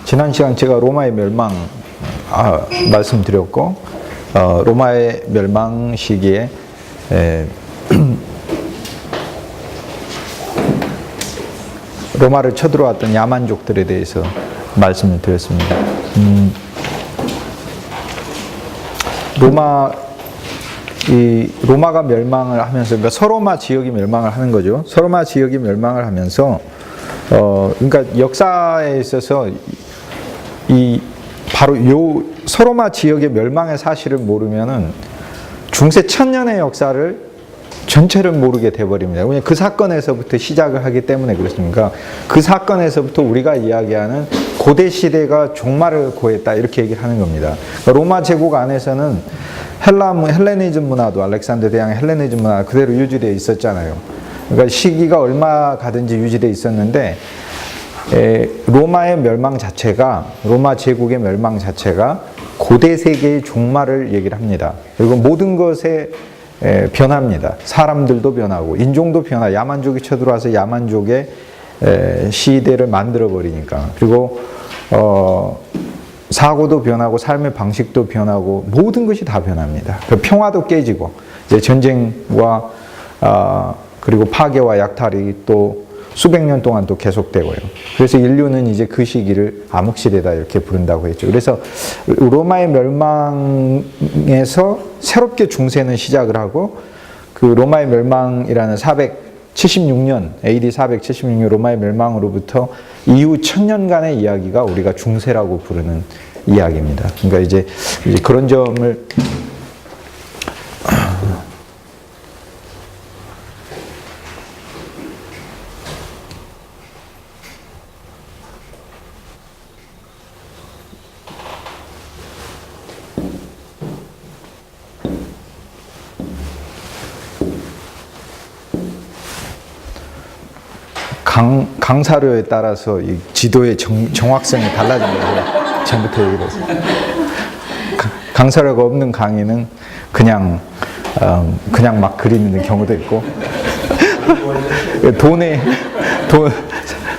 지난 시간 제가 로마의 멸망 말씀드렸고, 로마의 멸망 시기에 로마를 쳐들어왔던 야만족들에 대해서 말씀을 드렸습니다. 로마가 멸망을 하면서, 그러니까 서로마 지역이 멸망을 하는 거죠. 서로마 지역이 멸망을 하면서, 그러니까 역사에 있어서 바로 요 서로마 지역의 멸망의 사실을 모르면은 중세 1000년의 역사를 전체를 모르게 돼버립니다. 왜냐하면 그 사건에서부터 시작을 하기 때문에 그렇습니까? 그 사건에서부터 우리가 이야기하는 고대 시대가 종말을 고했다, 이렇게 얘기를 하는 겁니다. 로마 제국 안에서는 헬레니즘 문화도, 알렉산더 대왕의 헬레니즘 문화 그대로 유지되어 있었잖아요. 그러니까 시기가 얼마 가든지 유지되어 있었는데, 로마의 멸망 자체가, 로마 제국의 멸망 자체가 고대 세계의 종말을 얘기를 합니다. 그리고 모든 것에 변합니다. 사람들도 변하고 인종도 야만족이 쳐들어와서 야만족의 시대를 만들어 버리니까. 그리고 사고도 변하고 삶의 방식도 변하고 모든 것이 다 변합니다. 평화도 깨지고, 이제 전쟁과 그리고 파괴와 약탈이 또 수백 년 동안 또 계속되고요. 그래서 인류는 이제 그 시기를 암흑시대다, 이렇게 부른다고 했죠. 그래서 로마의 멸망에서 새롭게 중세는 시작을 하고, 그 로마의 멸망이라는 476년, AD 476년 로마의 멸망으로부터 이후 1000년간의 이야기가 우리가 중세라고 부르는 이야기입니다. 그러니까 이제 그런 점을 강사료에 따라서 이 지도의 정확성이 달라집니다. 전부터 얘기를 했어요. 강사료가 없는 강의는 그냥 막 그리는 경우도 있고,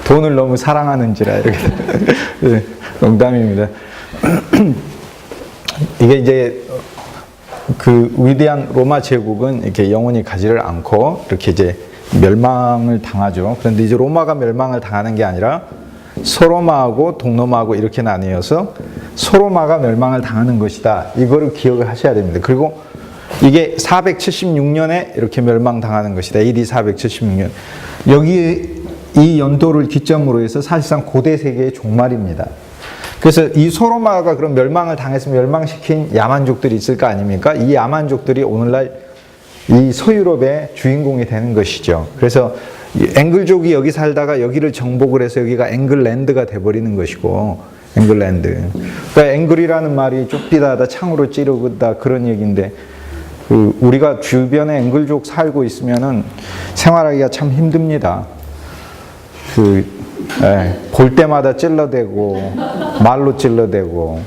돈을 너무 사랑하는지라, 이렇게. 농담입니다. 이게 이제 그 위대한 로마 제국은 이렇게 영원히 가지를 않고 이렇게 이제 멸망을 당하죠. 그런데 이제 로마가 멸망을 당하는 게 아니라 소로마하고 동로마하고 이렇게 나뉘어서 소로마가 멸망을 당하는 것이다, 이거를 기억을 하셔야 됩니다. 그리고 이게 476년에 이렇게 멸망당하는 것이다. AD 476년. 여기 이 연도를 기점으로 해서 사실상 고대 세계의 종말입니다. 그래서 이 소로마가 그럼 멸망을 당해서 멸망시킨 야만족들이 있을 거 아닙니까? 이 야만족들이 오늘날 이 서유럽의 주인공이 되는 것이죠. 그래서 앵글족이 여기 살다가 여기를 정복을 해서 여기가 앵글랜드가 돼버리는 것이고, 앵글랜드. 그러니까 앵글이라는 말이 쫓기다, 창으로 찌르다, 그런 얘기인데, 우리가 주변에 앵글족 살고 있으면은 생활하기가 참 힘듭니다. 볼 때마다 찔러대고, 말로 찔러대고,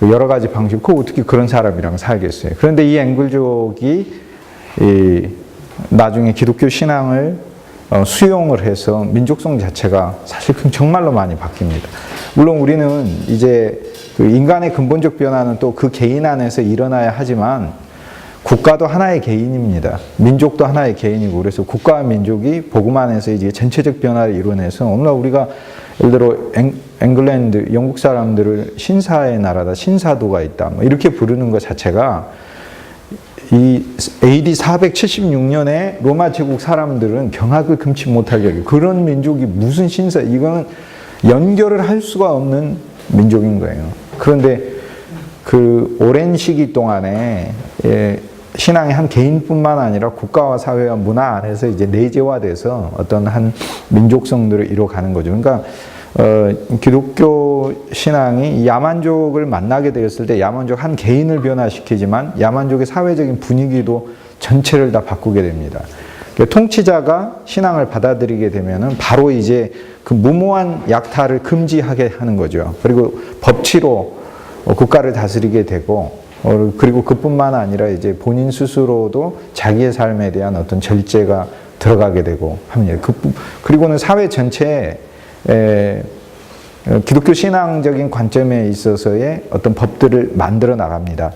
여러 가지 방식, 어떻게 그런 사람이랑 살겠어요. 그런데 이 앵글족이 나중에 기독교 신앙을 수용을 해서 민족성 자체가 사실 정말로 많이 바뀝니다. 물론 우리는 이제 그 인간의 근본적 변화는 또 그 개인 안에서 일어나야 하지만, 국가도 하나의 개인입니다. 민족도 하나의 개인이고, 그래서 국가와 민족이 복음 안에서 이제 전체적 변화를 이뤄내서 오늘날 우리가 예를 들어 앵글랜드, 영국 사람들을 신사의 나라다, 신사도가 있다, 뭐 이렇게 부르는 것 자체가 이 AD 476년에 로마 제국 사람들은 경악을 금치 못할 여기, 그런 민족이 무슨 신사, 이거는 연결을 할 수가 없는 민족인 거예요. 그런데 그 오랜 시기 동안에 신앙의 한 개인뿐만 아니라 국가와 사회와 문화 안에서 이제 내재화돼서 어떤 한 민족성들을 이뤄가는 거죠. 그러니까 기독교 신앙이 야만족을 만나게 되었을 때 야만족 한 개인을 변화시키지만 야만족의 사회적인 분위기도 전체를 다 바꾸게 됩니다. 통치자가 신앙을 받아들이게 되면은 바로 이제 그 무모한 약탈을 금지하게 하는 거죠. 그리고 법치로 국가를 다스리게 되고, 그리고 그뿐만 아니라 이제 본인 스스로도 자기의 삶에 대한 어떤 절제가 들어가게 되고 합니다. 그리고는 사회 전체에 기독교 신앙적인 관점에 있어서의 어떤 법들을 만들어 나갑니다.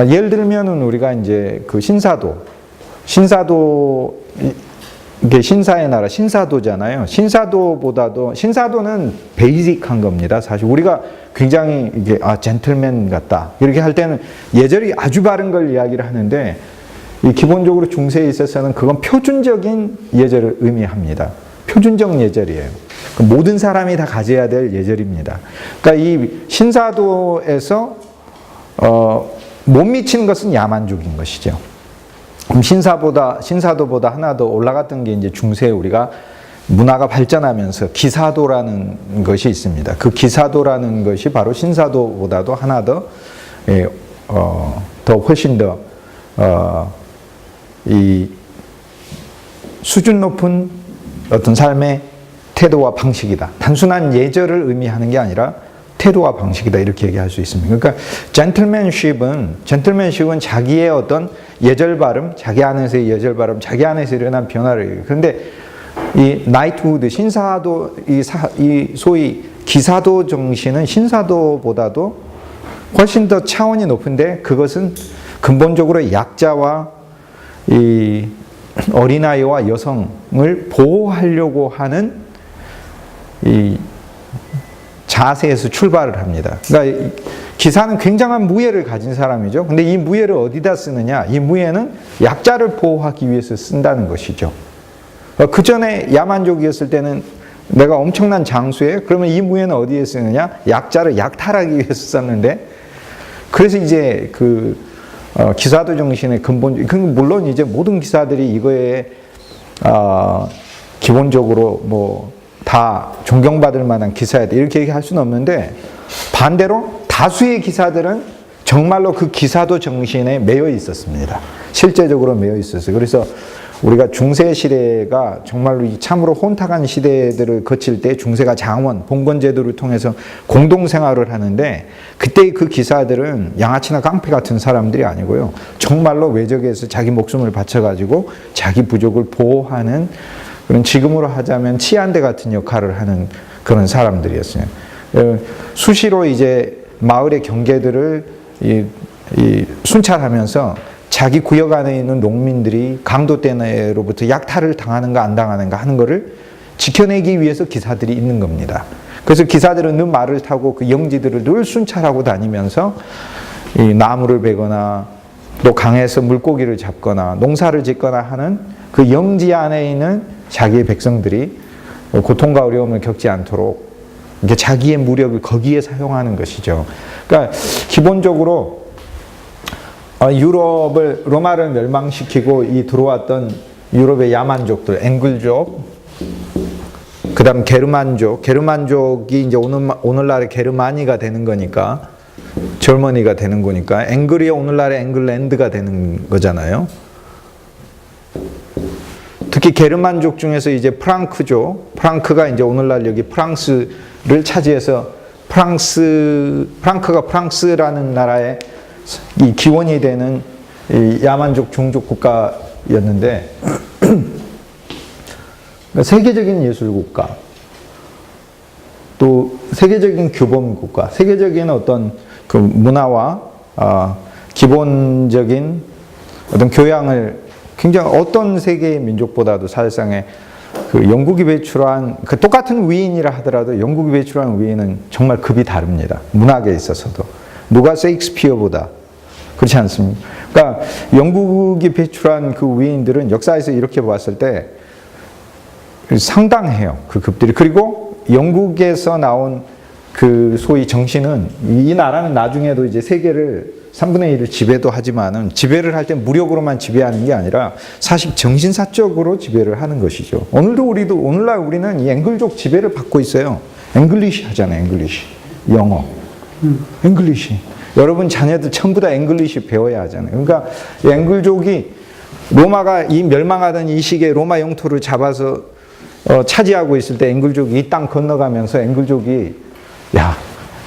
예를 들면은 우리가 이제 그 신사도 이게 신사의 나라 신사도잖아요. 신사도는 베이직한 겁니다. 사실 우리가 굉장히 이게 젠틀맨 같다 이렇게 할 때는 예절이 아주 바른 걸 이야기를 하는데, 이 기본적으로 중세에 있어서는 그건 표준적인 예절을 의미합니다. 표준적 예절이에요. 모든 사람이 다 가져야 될 예절입니다. 그러니까 이 신사도에서 못 미치는 것은 야만족인 것이죠. 그럼 신사도보다 하나 더 올라갔던 게 이제 중세에 우리가 문화가 발전하면서 기사도라는 것이 있습니다. 그 기사도라는 것이 바로 신사도보다도 하나 더 훨씬 더 이 수준 높은 어떤 삶의 태도와 방식이다. 단순한 예절을 의미하는 게 아니라 태도와 방식이다, 이렇게 얘기할 수 있습니다. 그러니까 젠틀맨십은 자기의 어떤 예절 발음, 자기 안에서의 예절 발음, 자기 안에서 일어난 변화를 얘기해요. 그런데 이 나이트후드, 신사도, 이 소위 기사도 정신은 신사도보다도 훨씬 더 차원이 높은데, 그것은 근본적으로 약자와 이 어린아이와 여성을 보호하려고 하는 이 자세에서 출발을 합니다. 그러니까 기사는 굉장한 무예를 가진 사람이죠. 근데 이 무예를 어디다 쓰느냐? 이 무예는 약자를 보호하기 위해서 쓴다는 것이죠. 그 전에 야만족이었을 때는 내가 엄청난 장수에, 그러면 이 무예는 어디에 쓰느냐? 약자를 약탈하기 위해서 썼는데, 그래서 이제 그 기사도 정신의 근본, 물론 이제 모든 기사들이 이거에 기본적으로 뭐 다 존경받을 만한 기사였다 이렇게 얘기할 수는 없는데, 반대로 다수의 기사들은 정말로 그 기사도 정신에 매여 있었습니다. 실제적으로 매여 있었어요. 그래서 우리가 중세 시대가 정말로 참으로 혼탁한 시대들을 거칠 때 중세가 장원, 봉건제도를 통해서 공동생활을 하는데, 그때의 그 기사들은 양아치나 깡패 같은 사람들이 아니고요. 정말로 외적에서 자기 목숨을 바쳐가지고 자기 부족을 보호하는 그런, 지금으로 하자면 치안대 같은 역할을 하는 그런 사람들이었어요. 수시로 이제 마을의 경계들을 순찰하면서 자기 구역 안에 있는 농민들이 강도떼내로부터 약탈을 당하는가 안 당하는가 하는 것을 지켜내기 위해서 기사들이 있는 겁니다. 그래서 기사들은 늘 말을 타고 그 영지들을 늘 순찰하고 다니면서 이 나무를 베거나 또 강에서 물고기를 잡거나 농사를 짓거나 하는 그 영지 안에 있는 자기의 백성들이 고통과 어려움을 겪지 않도록 이게 자기의 무력을 거기에 사용하는 것이죠. 그러니까 기본적으로 유럽을, 로마를 멸망시키고 이 들어왔던 유럽의 야만족들, 앵글족, 그 다음 게르만족이 이제 오늘날의 게르마니가 되는 거니까, 절머니가 되는 거니까, 앵글이 오늘날의 앵글랜드가 되는 거잖아요. 특히 게르만족 중에서 이제 프랑크가 이제 오늘날 여기 프랑스를 차지해서 프랑크가 프랑스라는 나라의 이 기원이 되는 이 야만족 종족 국가였는데, 세계적인 예술 국가, 또 세계적인 규범 국가, 세계적인 어떤 그 문화와 기본적인 어떤 교양을 굉장히 어떤 세계의 민족보다도 사실상의 그 영국이 배출한, 그 똑같은 위인이라 하더라도 영국이 배출한 위인은 정말 급이 다릅니다. 문학에 있어서도. 누가 셰익스피어보다 그렇지 않습니까? 그러니까 영국이 배출한 그 위인들은 역사에서 이렇게 봤을 때 상당해요. 그 급들이. 그리고 영국에서 나온 그 소위 정신은, 이 나라는 나중에도 이제 세계를 3분의 1을 지배도 하지만은, 지배를 할 때 무력으로만 지배하는 게 아니라 사실 정신사적으로 지배를 하는 것이죠. 오늘날 우리는 이 앵글족 지배를 받고 있어요. 앵글리시 하잖아요. 앵글리시. 영어. 앵글리시. 여러분 자녀들 전부 다 앵글리시 배워야 하잖아요. 그러니까 앵글족이 로마가 이 멸망하던 이 시기에 로마 영토를 잡아서 차지하고 있을 때 앵글족이 이 땅 건너가면서 앵글족이 야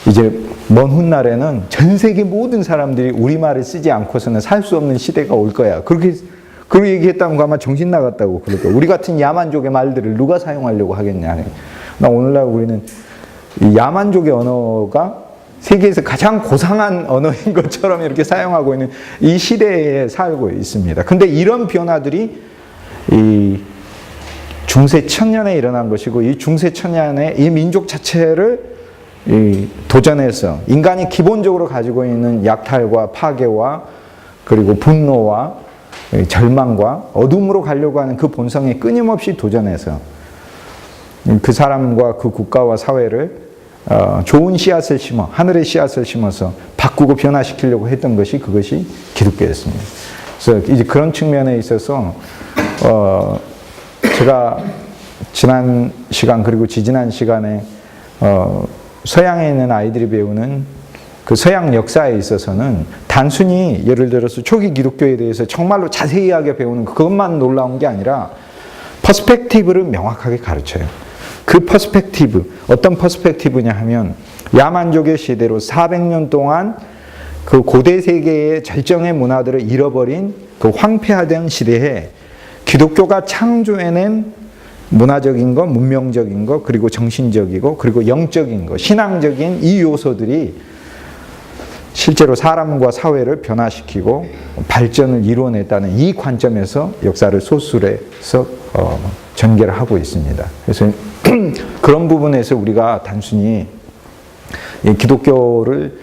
이제 먼 훗날에는 전 세계 모든 사람들이 우리말을 쓰지 않고서는 살 수 없는 시대가 올 거야. 그렇게 얘기했다는 거 아마 정신 나갔다고 그럴 거야. 우리 같은 야만족의 말들을 누가 사용하려고 하겠냐. 나 오늘날 우리는 이 야만족의 언어가 세계에서 가장 고상한 언어인 것처럼 이렇게 사용하고 있는 이 시대에 살고 있습니다. 근데 이런 변화들이 이 중세 천년에 일어난 것이고 이 중세 천년에 이 민족 자체를 도전해서 인간이 기본적으로 가지고 있는 약탈과 파괴와 그리고 분노와 절망과 어둠으로 가려고 하는 그 본성에 끊임없이 도전해서 그 사람과 그 국가와 사회를 좋은 씨앗을 심어 하늘의 씨앗을 심어서 바꾸고 변화시키려고 했던 것이 그것이 기독교였습니다. 그래서 이제 그런 측면에 있어서 제가 지난 시간 그리고 지지난 시간에 서양에 있는 아이들이 배우는 그 서양 역사에 있어서는 단순히 예를 들어서 초기 기독교에 대해서 정말로 자세하게 배우는 그것만 놀라운 게 아니라 퍼스펙티브를 명확하게 가르쳐요. 그 퍼스펙티브, 어떤 퍼스펙티브냐 하면 야만족의 시대로 400년 동안 그 고대 세계의 절정의 문화들을 잃어버린 그 황폐화된 시대에 기독교가 창조해낸 문화적인 것, 문명적인 것, 그리고 정신적이고 그리고 영적인 것, 신앙적인 이 요소들이 실제로 사람과 사회를 변화시키고 발전을 이루어냈다는 이 관점에서 역사를 소술해서 전개를 하고 있습니다. 그래서 그런 부분에서 우리가 단순히 기독교를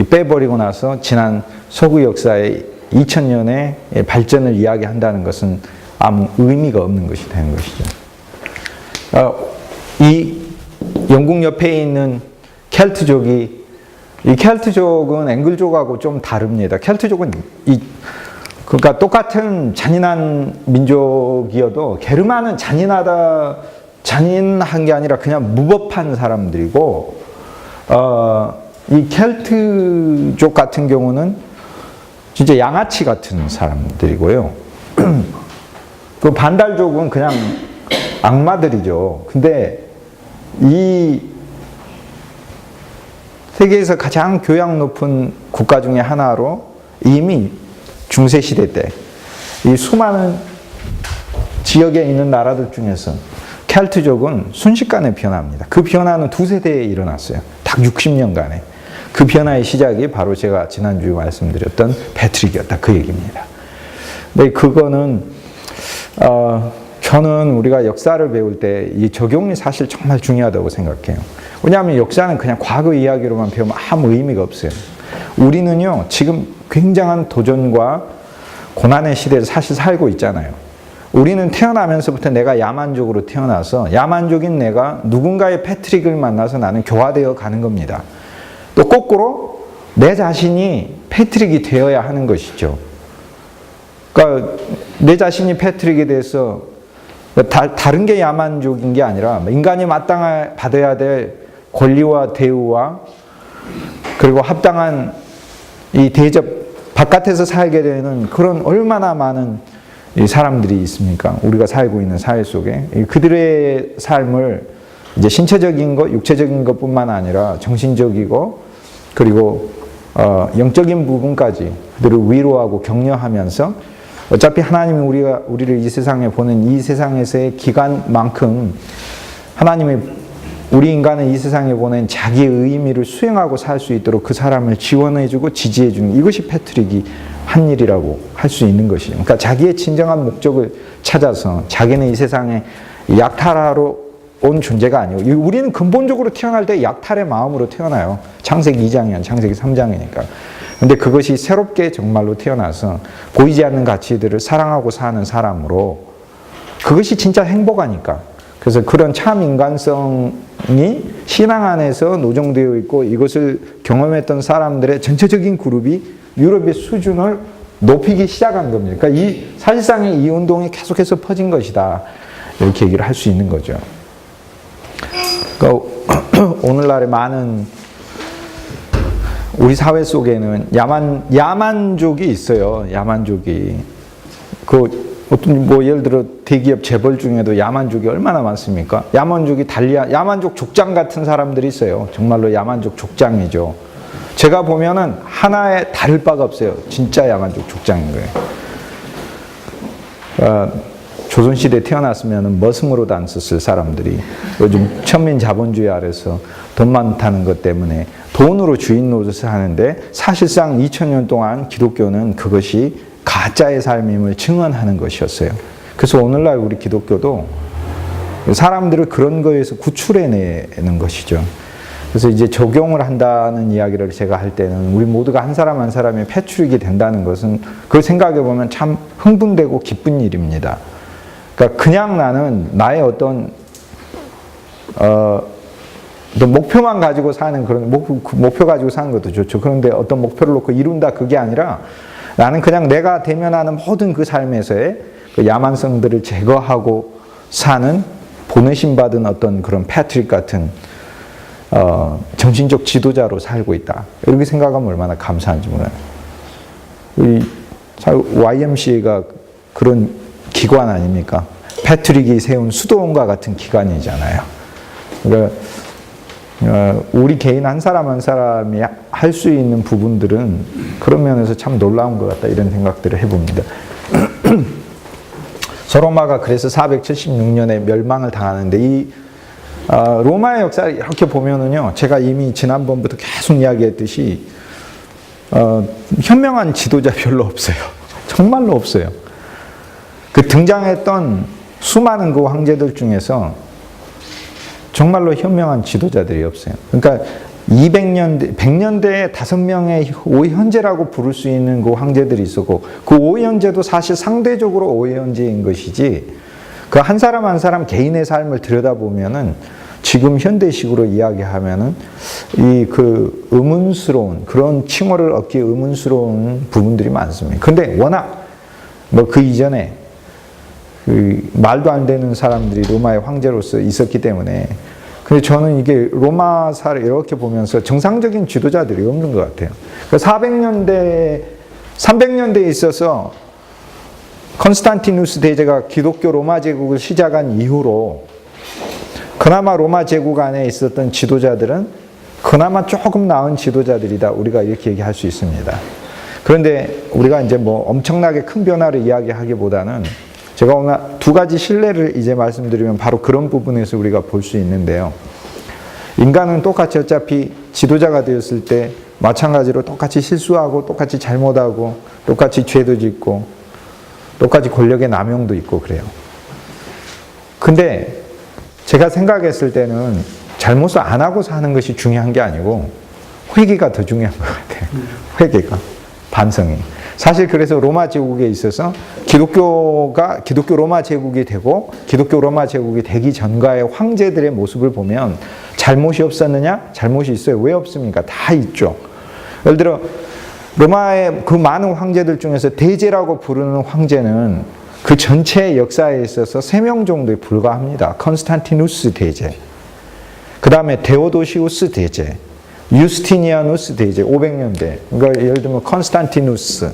빼버리고 나서 지난 서구 역사의 2000년의 발전을 이야기한다는 것은 아무 의미가 없는 것이 되는 것이죠. 이 영국 옆에 있는 켈트족이 이 켈트족은 앵글족하고 좀 다릅니다. 켈트족은 그러니까 똑같은 잔인한 민족이어도 게르만은 잔인한 게 아니라 그냥 무법한 사람들이고 이 켈트족 같은 경우는 진짜 양아치 같은 사람들이고요. 그 반달족은 그냥 악마들이죠. 근데 이 세계에서 가장 교양 높은 국가 중에 하나로 이미 중세시대 때 이 수많은 지역에 있는 나라들 중에서 켈트족은 순식간에 변합니다. 그 변화는 두 세대에 일어났어요. 딱 60년간에. 그 변화의 시작이 바로 제가 지난주에 말씀드렸던 패트릭이었다. 그 얘기입니다. 근데 그거는 저는 우리가 역사를 배울 때 이 적용이 사실 정말 중요하다고 생각해요. 왜냐하면 역사는 그냥 과거 이야기로만 배우면 아무 의미가 없어요. 우리는요, 지금 굉장한 도전과 고난의 시대를 사실 살고 있잖아요. 우리는 태어나면서부터 내가 야만족으로 태어나서 야만족인 내가 누군가의 패트릭을 만나서 나는 교화되어 가는 겁니다. 또 거꾸로 내 자신이 패트릭이 되어야 하는 것이죠. 그러니까 내 자신이 패트릭에 대해서 다른 게 야만족인 게 아니라 인간이 받아야 될 권리와 대우와 그리고 합당한 이 대접 바깥에서 살게 되는 그런 얼마나 많은 사람들이 있습니까? 우리가 살고 있는 사회 속에 그들의 삶을 이제 신체적인 것, 육체적인 것뿐만 아니라 정신적이고 그리고 영적인 부분까지 그들을 위로하고 격려하면서 어차피 하나님이 우리를 이 세상에 보낸 이 세상에서의 기간만큼 하나님이 우리 인간을 이 세상에 보낸 자기의 의미를 수행하고 살 수 있도록 그 사람을 지원해주고 지지해주는 이것이 패트릭이 한 일이라고 할 수 있는 것이죠. 그러니까 자기의 진정한 목적을 찾아서 자기는 이 세상에 약탈하러 온 존재가 아니고 우리는 근본적으로 태어날 때 약탈의 마음으로 태어나요. 창세기 2장이야. 창세기 3장이니까. 근데 그것이 새롭게 정말로 태어나서 보이지 않는 가치들을 사랑하고 사는 사람으로 그것이 진짜 행복하니까. 그래서 그런 참 인간성이 신앙 안에서 노정되어 있고 이것을 경험했던 사람들의 전체적인 그룹이 유럽의 수준을 높이기 시작한 겁니다. 그러니까 사실상의 이 운동이 계속해서 퍼진 것이다. 이렇게 얘기를 할 수 있는 거죠. 그러니까 오늘날의 많은 우리 사회 속에는 야만족이 있어요. 야만족이. 어떤 뭐 예를 들어 대기업 재벌 중에도 야만족이 얼마나 많습니까? 야만족이 야만족 족장 같은 사람들이 있어요. 정말로 야만족 족장이죠. 제가 보면은 하나에 다를 바가 없어요. 진짜 야만족 족장인 거예요. 조선시대에 태어났으면 머슴으로도 안 썼을 사람들이 요즘 천민 자본주의 아래서 돈 많다는 것 때문에 돈으로 주인 노릇을 하는데, 사실상 2000년 동안 기독교는 그것이 가짜의 삶임을 증언하는 것이었어요. 그래서 오늘날 우리 기독교도 사람들을 그런 거에서 구출해내는 것이죠. 그래서 이제 적용을 한다는 이야기를 제가 할 때는 우리 모두가 한 사람 한 사람이 패출이 된다는 것은, 그걸 생각해 보면 참 흥분되고 기쁜 일입니다. 그러니까 그냥 나는 나의 어떤 목표만 가지고 사는, 그런 목표 가지고 사는 것도 좋죠. 그런데 어떤 목표를 놓고 이룬다, 그게 아니라 나는 그냥 내가 대면하는 모든 그 삶에서의 그 야만성들을 제거하고 사는, 보내심 받은 어떤 그런 패트릭 같은 정신적 지도자로 살고 있다. 이렇게 생각하면 얼마나 감사한지 몰라요. YMCA가 그런 기관 아닙니까? 패트릭이 세운 수도원과 같은 기관이잖아요. 그러니까 우리 개인 한 사람 한 사람이 할 수 있는 부분들은 그런 면에서 참 놀라운 것 같다, 이런 생각들을 해봅니다. 소로마가 그래서 476년에 멸망을 당하는데, 이 로마의 역사를 이렇게 보면은요, 제가 이미 지난번부터 계속 이야기했듯이 현명한 지도자 별로 없어요. 정말로 없어요. 그 등장했던 수많은 그 황제들 중에서 정말로 현명한 지도자들이 없어요. 그러니까 200년대, 100년대에 5명의 오현제라고 부를 수 있는 그 황제들이 있었고, 그 오현제도 사실 상대적으로 오현제인 것이지, 그 한 사람 한 사람 개인의 삶을 들여다보면은 지금 현대식으로 이야기하면은 이 그 의문스러운, 그런 칭호를 얻기 의문스러운 부분들이 많습니다. 근데 워낙 뭐 그 이전에 그 말도 안 되는 사람들이 로마의 황제로서 있었기 때문에, 근데 저는 이게 로마사를 이렇게 보면서 정상적인 지도자들이 없는 것 같아요. 300년대에 있어서 컨스탄티누스 대제가 기독교 로마 제국을 시작한 이후로 그나마 로마 제국 안에 있었던 지도자들은 그나마 조금 나은 지도자들이다, 우리가 이렇게 얘기할 수 있습니다. 그런데 우리가 이제 뭐 엄청나게 큰 변화를 이야기하기보다는, 제가 오늘 두 가지 신뢰를 이제 말씀드리면 바로 그런 부분에서 우리가 볼 수 있는데요. 인간은 똑같이 어차피 지도자가 되었을 때 마찬가지로 똑같이 실수하고, 똑같이 잘못하고, 똑같이 죄도 짓고, 똑같이 권력의 남용도 있고 그래요. 근데 제가 생각했을 때는 잘못을 안 하고 사는 것이 중요한 게 아니고 회개가 더 중요한 것 같아요. 회개가, 반성이. 사실 그래서 로마 제국에 있어서 기독교 로마 제국이 되고, 기독교 로마 제국이 되기 전과의 황제들의 모습을 보면 잘못이 없었느냐? 잘못이 있어요. 왜 없습니까? 다 있죠. 예를 들어 로마의 그 많은 황제들 중에서 대제라고 부르는 황제는 그 전체 역사에 있어서 3명 정도에 불과합니다. 컨스탄티누스 대제, 그 다음에 데오도시우스 대제, 유스티니아누스 대제, 500년대. 그러니까 예를 들면 컨스탄티누스,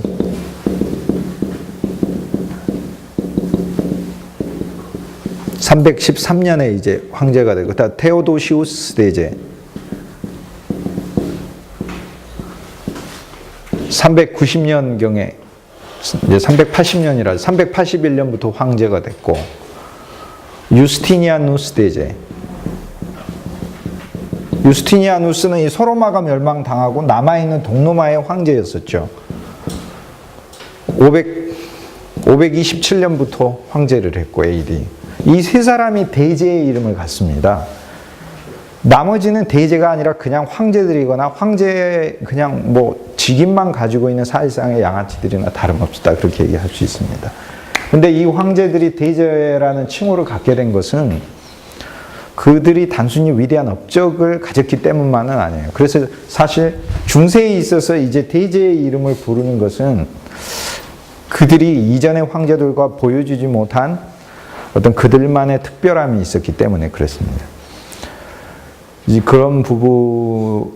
(313년에) 이제 황제가 되고, 그다음 테오도시우스 대제, 390년경에, 이제 380년이라 381년부터 황제가 됐고, 유스티니아누스 대제. 유스티니아누스는 이 소로마가 멸망당하고 남아있는 동로마의 황제였었죠. 527년부터 황제를 했고, AD. 이 세 사람이 대제의 이름을 갖습니다. 나머지는 대제가 아니라 그냥 황제들이거나 황제 그냥 뭐 직임만 가지고 있는 사실상의 양아치들이나 다름없다, 그렇게 얘기할 수 있습니다. 근데 이 황제들이 대제라는 칭호를 갖게 된 것은 그들이 단순히 위대한 업적을 가졌기 때문만은 아니에요. 그래서 사실 중세에 있어서 이제 대제의 이름을 부르는 것은 그들이 이전의 황제들과 보여주지 못한 어떤 그들만의 특별함이 있었기 때문에 그렇습니다. 이제 그런 부부,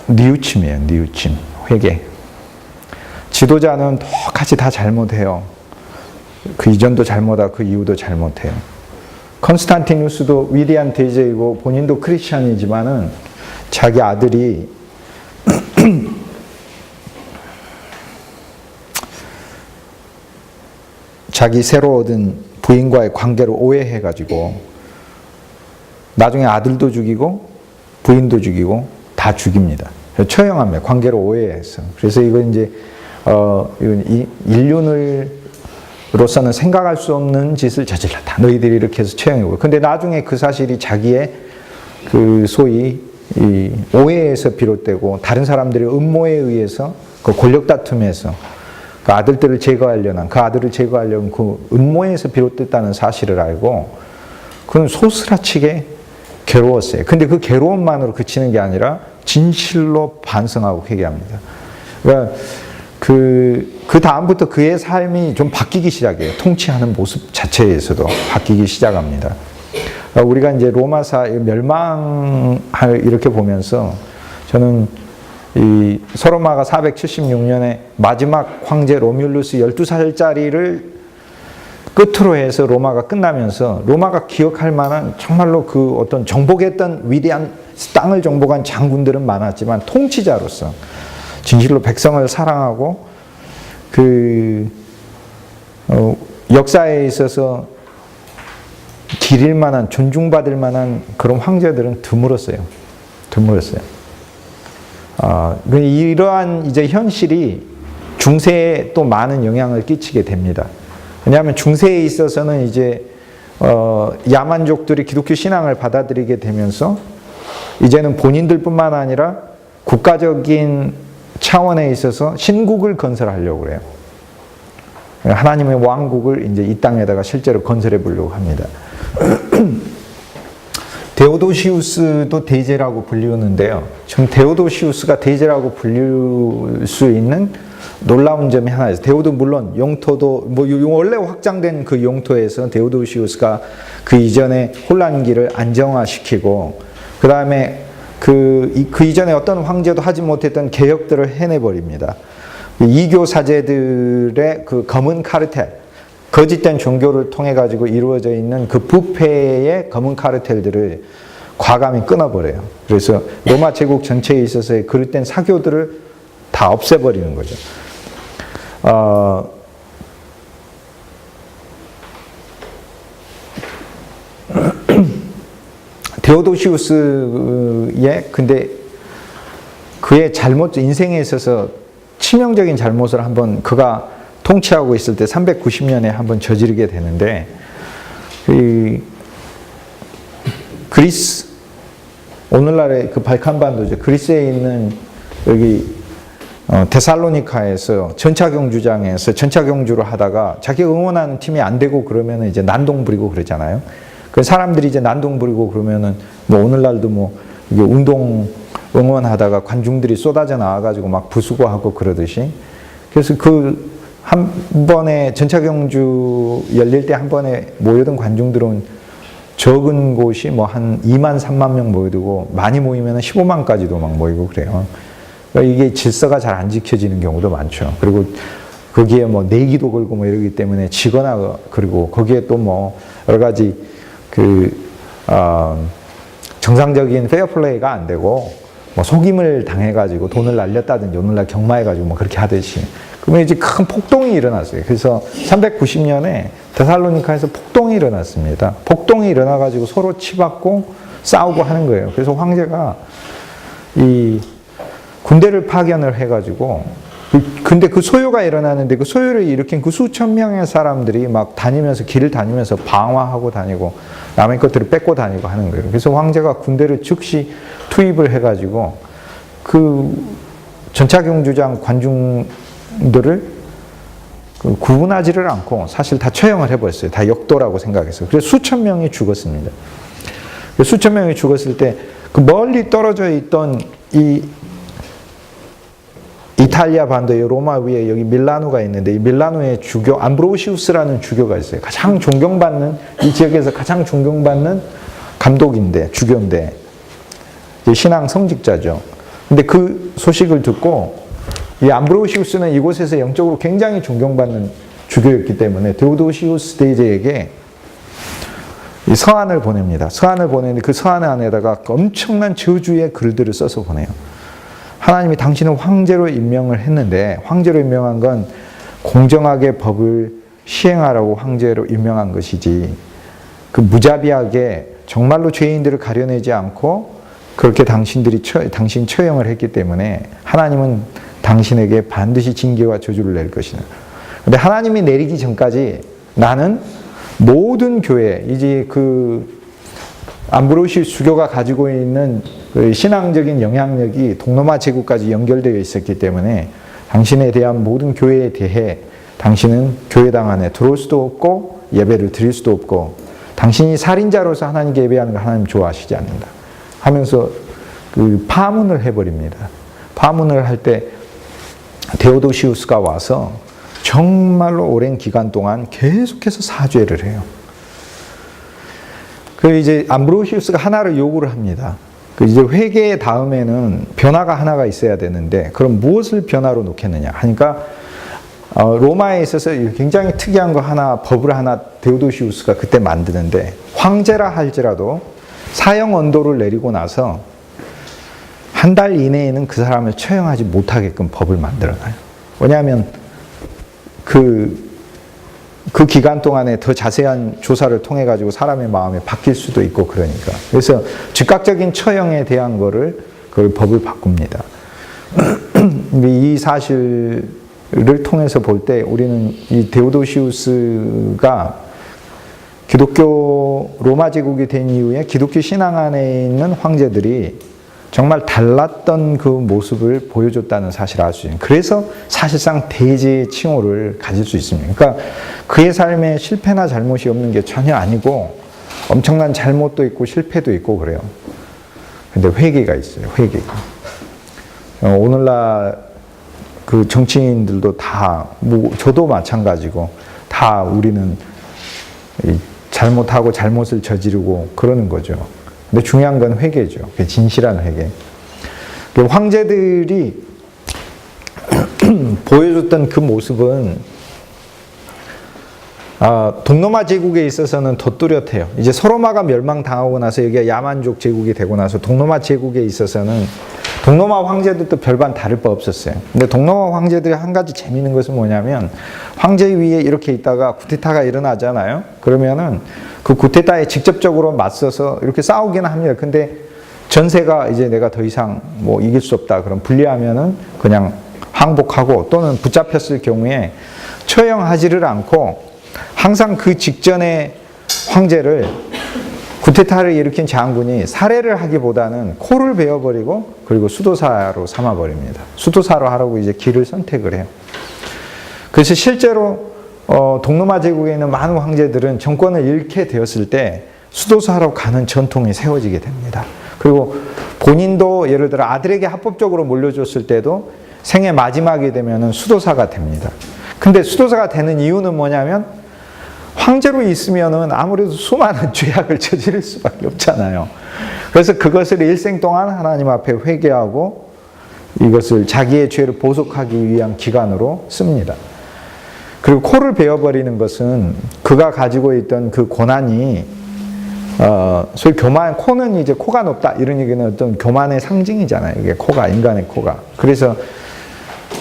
뉘우침이에요. 뉘우침, 회개. 지도자는 똑같이 다 잘못해요. 그 이전도 잘못하고 그 이후도 잘못해요. 컨스탄티누스도 위대한 대제이고 본인도 크리스찬이지만은 자기 아들이 자기 새로 얻은 부인과의 관계를 오해해가지고 나중에 아들도 죽이고 부인도 죽이고 다 죽입니다. 처형합니다. 관계를 오해해서. 그래서 이건 이제 이건 인륜으로서는 생각할 수 없는 짓을 저질렀다. 너희들이 이렇게 해서 처형이고. 근데 나중에 그 사실이 자기의 그 소위 이 오해에서 비롯되고 다른 사람들의 음모에 의해서 그 권력 다툼에서 그 아들들을 제거하려는 그 아들을 제거하려는 그 음모에서 비롯됐다는 사실을 알고 그는 소스라치게 괴로웠어요. 근데 그 괴로움만으로 그치는 게 아니라 진실로 반성하고 회개합니다. 그러니까 그 다음부터 그의 삶이 좀 바뀌기 시작해요. 통치하는 모습 자체에서도 바뀌기 시작합니다. 우리가 이제 로마사 멸망을 이렇게 보면서 저는 이 서로마가 476년에 마지막 황제 로뮬루스 12살짜리를 끝으로 해서 로마가 끝나면서 로마가 기억할 만한 정말로 그 어떤 정복했던 위대한 땅을 정복한 장군들은 많았지만 통치자로서 진실로 백성을 사랑하고 역사에 있어서 기릴 만한 존중받을 만한 그런 황제들은 드물었어요. 이러한 이제 현실이 중세에 또 많은 영향을 끼치게 됩니다. 왜냐하면 중세에 있어서는 이제 야만족들이 기독교 신앙을 받아들이게 되면서 이제는 본인들뿐만 아니라 국가적인 차원에 있어서 신국을 건설하려고 그래요. 하나님의 왕국을 이제 이 땅에다가 실제로 건설해 보려고 합니다. 데오도시우스도 대제라고 불리우는데요. 전 데오도시우스가 대제라고 불릴 수 있는 놀라운 점이 하나 있어요. 데오도 물론 영토도 원래 확장된 그 영토에서 데오도시우스가 그 이전에 혼란기를 안정화시키고 그 다음에 그 이전에 어떤 황제도 하지 못했던 개혁들을 해내버립니다. 이교 사제들의 그 검은 카르텔, 거짓된 종교를 통해 가지고 이루어져 있는 그 부패의 검은 카르텔들을 과감히 끊어버려요. 그래서 로마 제국 전체에 있어서의 그릇된 사교들을 다 없애버리는 거죠. 데오도시우스의 근데 그의 잘못 인생에 있어서 치명적인 잘못을 한번 그가 통치하고 있을 때 390년에 한번 저지르게 되는데 그리스 오늘날의 그 발칸반도죠. 그리스에 있는 여기 데살로니카에서 전차경주장에서 전차경주를 하다가 자기 응원하는 팀이 안 되고 그러면 이제 난동 부리고 그러잖아요. 그 사람들이 이제 난동 부리고 그러면은 뭐 오늘날도 뭐 이게 운동 응원하다가 관중들이 쏟아져 나와가지고 막 부수고 하고 그러듯이 그래서 그 한 번에 전차경주 열릴 때 한 번에 모여든 관중들은 적은 곳이 뭐 한 2만 3만 명 모이고 많이 모이면 15만까지도 막 모이고 그래요. 그러니까 이게 질서가 잘 안 지켜지는 경우도 많죠. 그리고 거기에 뭐 내기도 걸고 뭐 이러기 때문에 지거나 그리고 거기에 또 뭐 여러 가지 정상적인 페어플레이가 안 되고 뭐 속임을 당해가지고 돈을 날렸다든지 오늘날 경마해가지고 뭐 그렇게 하듯이 그러면 이제 큰 폭동이 일어났어요. 그래서 390년에 데살로니카에서 폭동이 일어났습니다. 폭동이 일어나가지고 서로 치받고 싸우고 하는 거예요. 그래서 황제가 이 군대를 파견을 해가지고 근데 그 소요가 일어나는데 그 소요를 일으킨 그 수천 명의 사람들이 막 다니면서 길을 다니면서 방화하고 다니고 남의 것들을 뺏고 다니고 하는 거예요. 그래서 황제가 군대를 즉시 투입을 해가지고 그 전차경주장 관중들을 구분하지를 않고 사실 다 처형을 해버렸어요. 다 역도라고 생각했어요. 그래서 수천 명이 죽었습니다. 수천 명이 죽었을 때 그 멀리 떨어져 있던 이 이탈리아 반도의 로마 위에 여기 밀라노가 있는데 이 밀라노의 주교 암브로시우스라는 주교가 있어요. 가장 존경받는 이 지역에서 가장 존경받는 감독인데 주교인데 신앙 성직자죠. 근데 그 소식을 듣고 이 암브로시우스는 이곳에서 영적으로 굉장히 존경받는 주교였기 때문에 데오도시우스 대제에게 이 서한을 보냅니다. 서한을 보내는데 그 서한 안에다가 엄청난 저주의 글들을 써서 보내요. 하나님이 당신을 황제로 임명을 했는데, 황제로 임명한 건 공정하게 법을 시행하라고 황제로 임명한 것이지, 그 무자비하게 정말로 죄인들을 가려내지 않고 그렇게 당신 처형을 했기 때문에 하나님은 당신에게 반드시 징계와 저주를 낼 것이다. 근데 하나님이 내리기 전까지 나는 모든 교회, 이제 그 암브로시우스 주교가 가지고 있는 그 신앙적인 영향력이 동로마 제국까지 연결되어 있었기 때문에 당신에 대한 모든 교회에 대해 당신은 교회당 안에 들어올 수도 없고 예배를 드릴 수도 없고 당신이 살인자로서 하나님께 예배하는 걸 하나님 좋아하시지 않는다 하면서 그 파문을 해버립니다. 파문을 할 때 데오도시우스가 와서 정말로 오랜 기간 동안 계속해서 사죄를 해요. 그 이제 암브로시우스가 하나를 요구를 합니다. 그 이제 회개 다음에는 변화가 하나가 있어야 되는데, 그럼 무엇을 변화로 놓겠느냐 하니까 로마에 있어서 굉장히 특이한 거 하나, 법을 하나 데오도시우스가 그때 만드는데, 황제라 할지라도 사형 언도를 내리고 나서 한 달 이내에는 그 사람을 처형하지 못하게끔 법을 만들어놔요. 왜냐하면 그 기간 동안에 더 자세한 조사를 통해 가지고 사람의 마음이 바뀔 수도 있고 그러니까. 그래서 즉각적인 처형에 대한 그걸 법을 바꿉니다. 이 사실을 통해서 볼 때 우리는 이 데오도시우스가 기독교 로마 제국이 된 이후에 기독교 신앙 안에 있는 황제들이 정말 달랐던 그 모습을 보여줬다는 사실을 알 수 있는. 그래서 사실상 대제의 칭호를 가질 수 있습니다. 그러니까 그의 삶에 실패나 잘못이 없는 게 전혀 아니고 엄청난 잘못도 있고 실패도 있고 그래요. 근데 회개가 있어요. 회개가. 오늘날 그 정치인들도 다, 뭐 저도 마찬가지고 다 우리는 잘못하고 잘못을 저지르고 그러는 거죠. 근데 중요한 건 회개죠. 진실한 회개. 황제들이 보여줬던 그 모습은 동로마 제국에 있어서는 더 뚜렷해요. 이제 서로마가 멸망당하고 나서 여기가 야만족 제국이 되고 나서 동로마 제국에 있어서는 동로마 황제들도 별반 다를 바 없었어요. 근데 동로마 황제들이 한 가지 재미있는 것은 뭐냐면, 황제 위에 이렇게 있다가 쿠데타가 일어나잖아요. 그러면은 그 쿠데타에 직접적으로 맞서서 이렇게 싸우기는 합니다. 근데 전세가 이제 내가 더 이상 뭐 이길 수 없다. 그럼 분리하면은 그냥 항복하고, 또는 붙잡혔을 경우에 처형하지를 않고 항상 그 직전에 황제를, 쿠데타를 일으킨 장군이 살해를 하기보다는 코를 베어버리고 그리고 수도사로 삼아버립니다. 수도사로 하라고 이제 길을 선택을 해요. 그래서 실제로 동로마 제국에 있는 많은 황제들은 정권을 잃게 되었을 때 수도사로 가는 전통이 세워지게 됩니다. 그리고 본인도 예를 들어 아들에게 합법적으로 물려줬을 때도 생애 마지막이 되면은 수도사가 됩니다. 근데 수도사가 되는 이유는 뭐냐면, 황제로 있으면은 아무래도 수많은 죄악을 저지를 수밖에 없잖아요. 그래서 그것을 일생 동안 하나님 앞에 회개하고 이것을 자기의 죄를 보속하기 위한 기간으로 씁니다. 그리고 코를 베어버리는 것은 그가 가지고 있던 그 고난이, 소위 교만, 코는 이제 코가 높다 이런 얘기는 어떤 교만의 상징이잖아요. 이게 코가, 인간의 코가. 그래서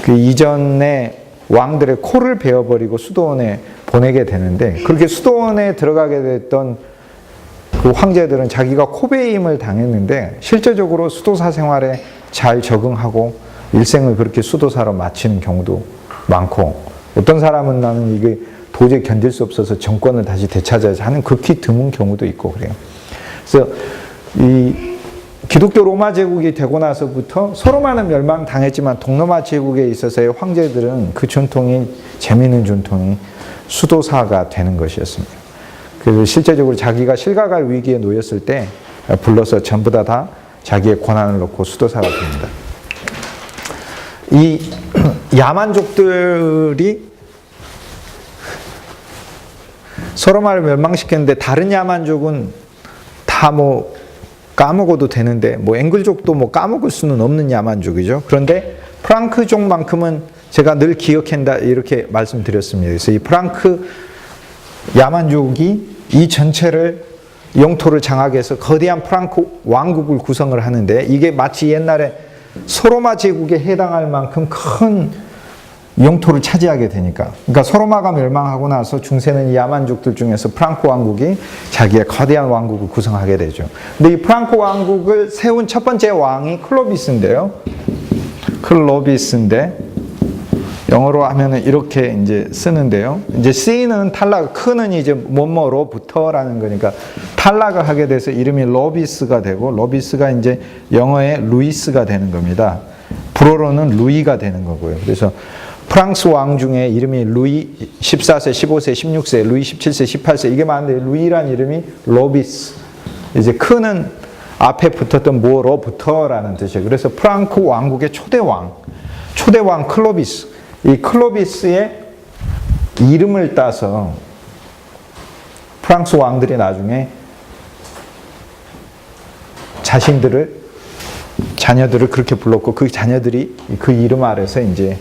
그 이전에 왕들의 코를 베어버리고 수도원에 보내게 되는데, 그렇게 수도원에 들어가게 됐던 그 황제들은 자기가 코베임을 당했는데 실제적으로 수도사 생활에 잘 적응하고 일생을 그렇게 수도사로 마치는 경우도 많고, 어떤 사람은 나는 이게 도저히 견딜 수 없어서 정권을 다시 되찾아야지 하는 극히 드문 경우도 있고 그래요. 그래서 이 기독교 로마 제국이 되고 나서부터 서로마는 멸망당했지만 동로마 제국에 있어서의 황제들은 그 전통이, 재미있는 전통이 수도사가 되는 것이었습니다. 그래서 실제적으로 자기가 실각할 위기에 놓였을 때 불러서 전부 다 자기의 권한을 놓고 수도사가 됩니다. 이 야만족들이 서로마를 멸망시켰는데, 다른 야만족은 다 뭐 까먹어도 되는데, 뭐 앵글족도 뭐 까먹을 수는 없는 야만족이죠. 그런데 프랑크족만큼은 제가 늘 기억한다 이렇게 말씀드렸습니다. 그래서 이 프랑크 야만족이 이 전체를 영토를 장악해서 거대한 프랑크 왕국을 구성을 하는데 이게 마치 옛날에 소로마 제국에 해당할 만큼 큰 영토를 차지하게 되니까, 그러니까 소로마가 멸망하고 나서 중세는 이 야만족들 중에서 프랑크 왕국이 자기의 거대한 왕국을 구성하게 되죠. 근데 이 프랑크 왕국을 세운 첫 번째 왕이 클로비스인데요. 클로비스인데 영어로 하면은 이렇게 이제 쓰는데요. 이제 C는 탈락, 크는 이제 뭐뭐로부터라는 거니까 탈락을 하게 돼서 이름이 로비스가 되고, 로비스가 이제 영어의 루이스가 되는 겁니다. 불어로는 루이가 되는 거고요. 그래서 프랑스 왕 중에 이름이 루이 14세, 15세, 16세, 루이 17세, 18세 이게 많은데 루이란 이름이 로비스. 이제 크는 앞에 붙었던 뭐로부터라는 뜻이에요. 그래서 프랑크 왕국의 초대왕 클로비스. 이 클로비스의 이름을 따서 프랑스 왕들이 나중에 자녀들을 그렇게 불렀고, 그 자녀들이 그 이름 아래서 이제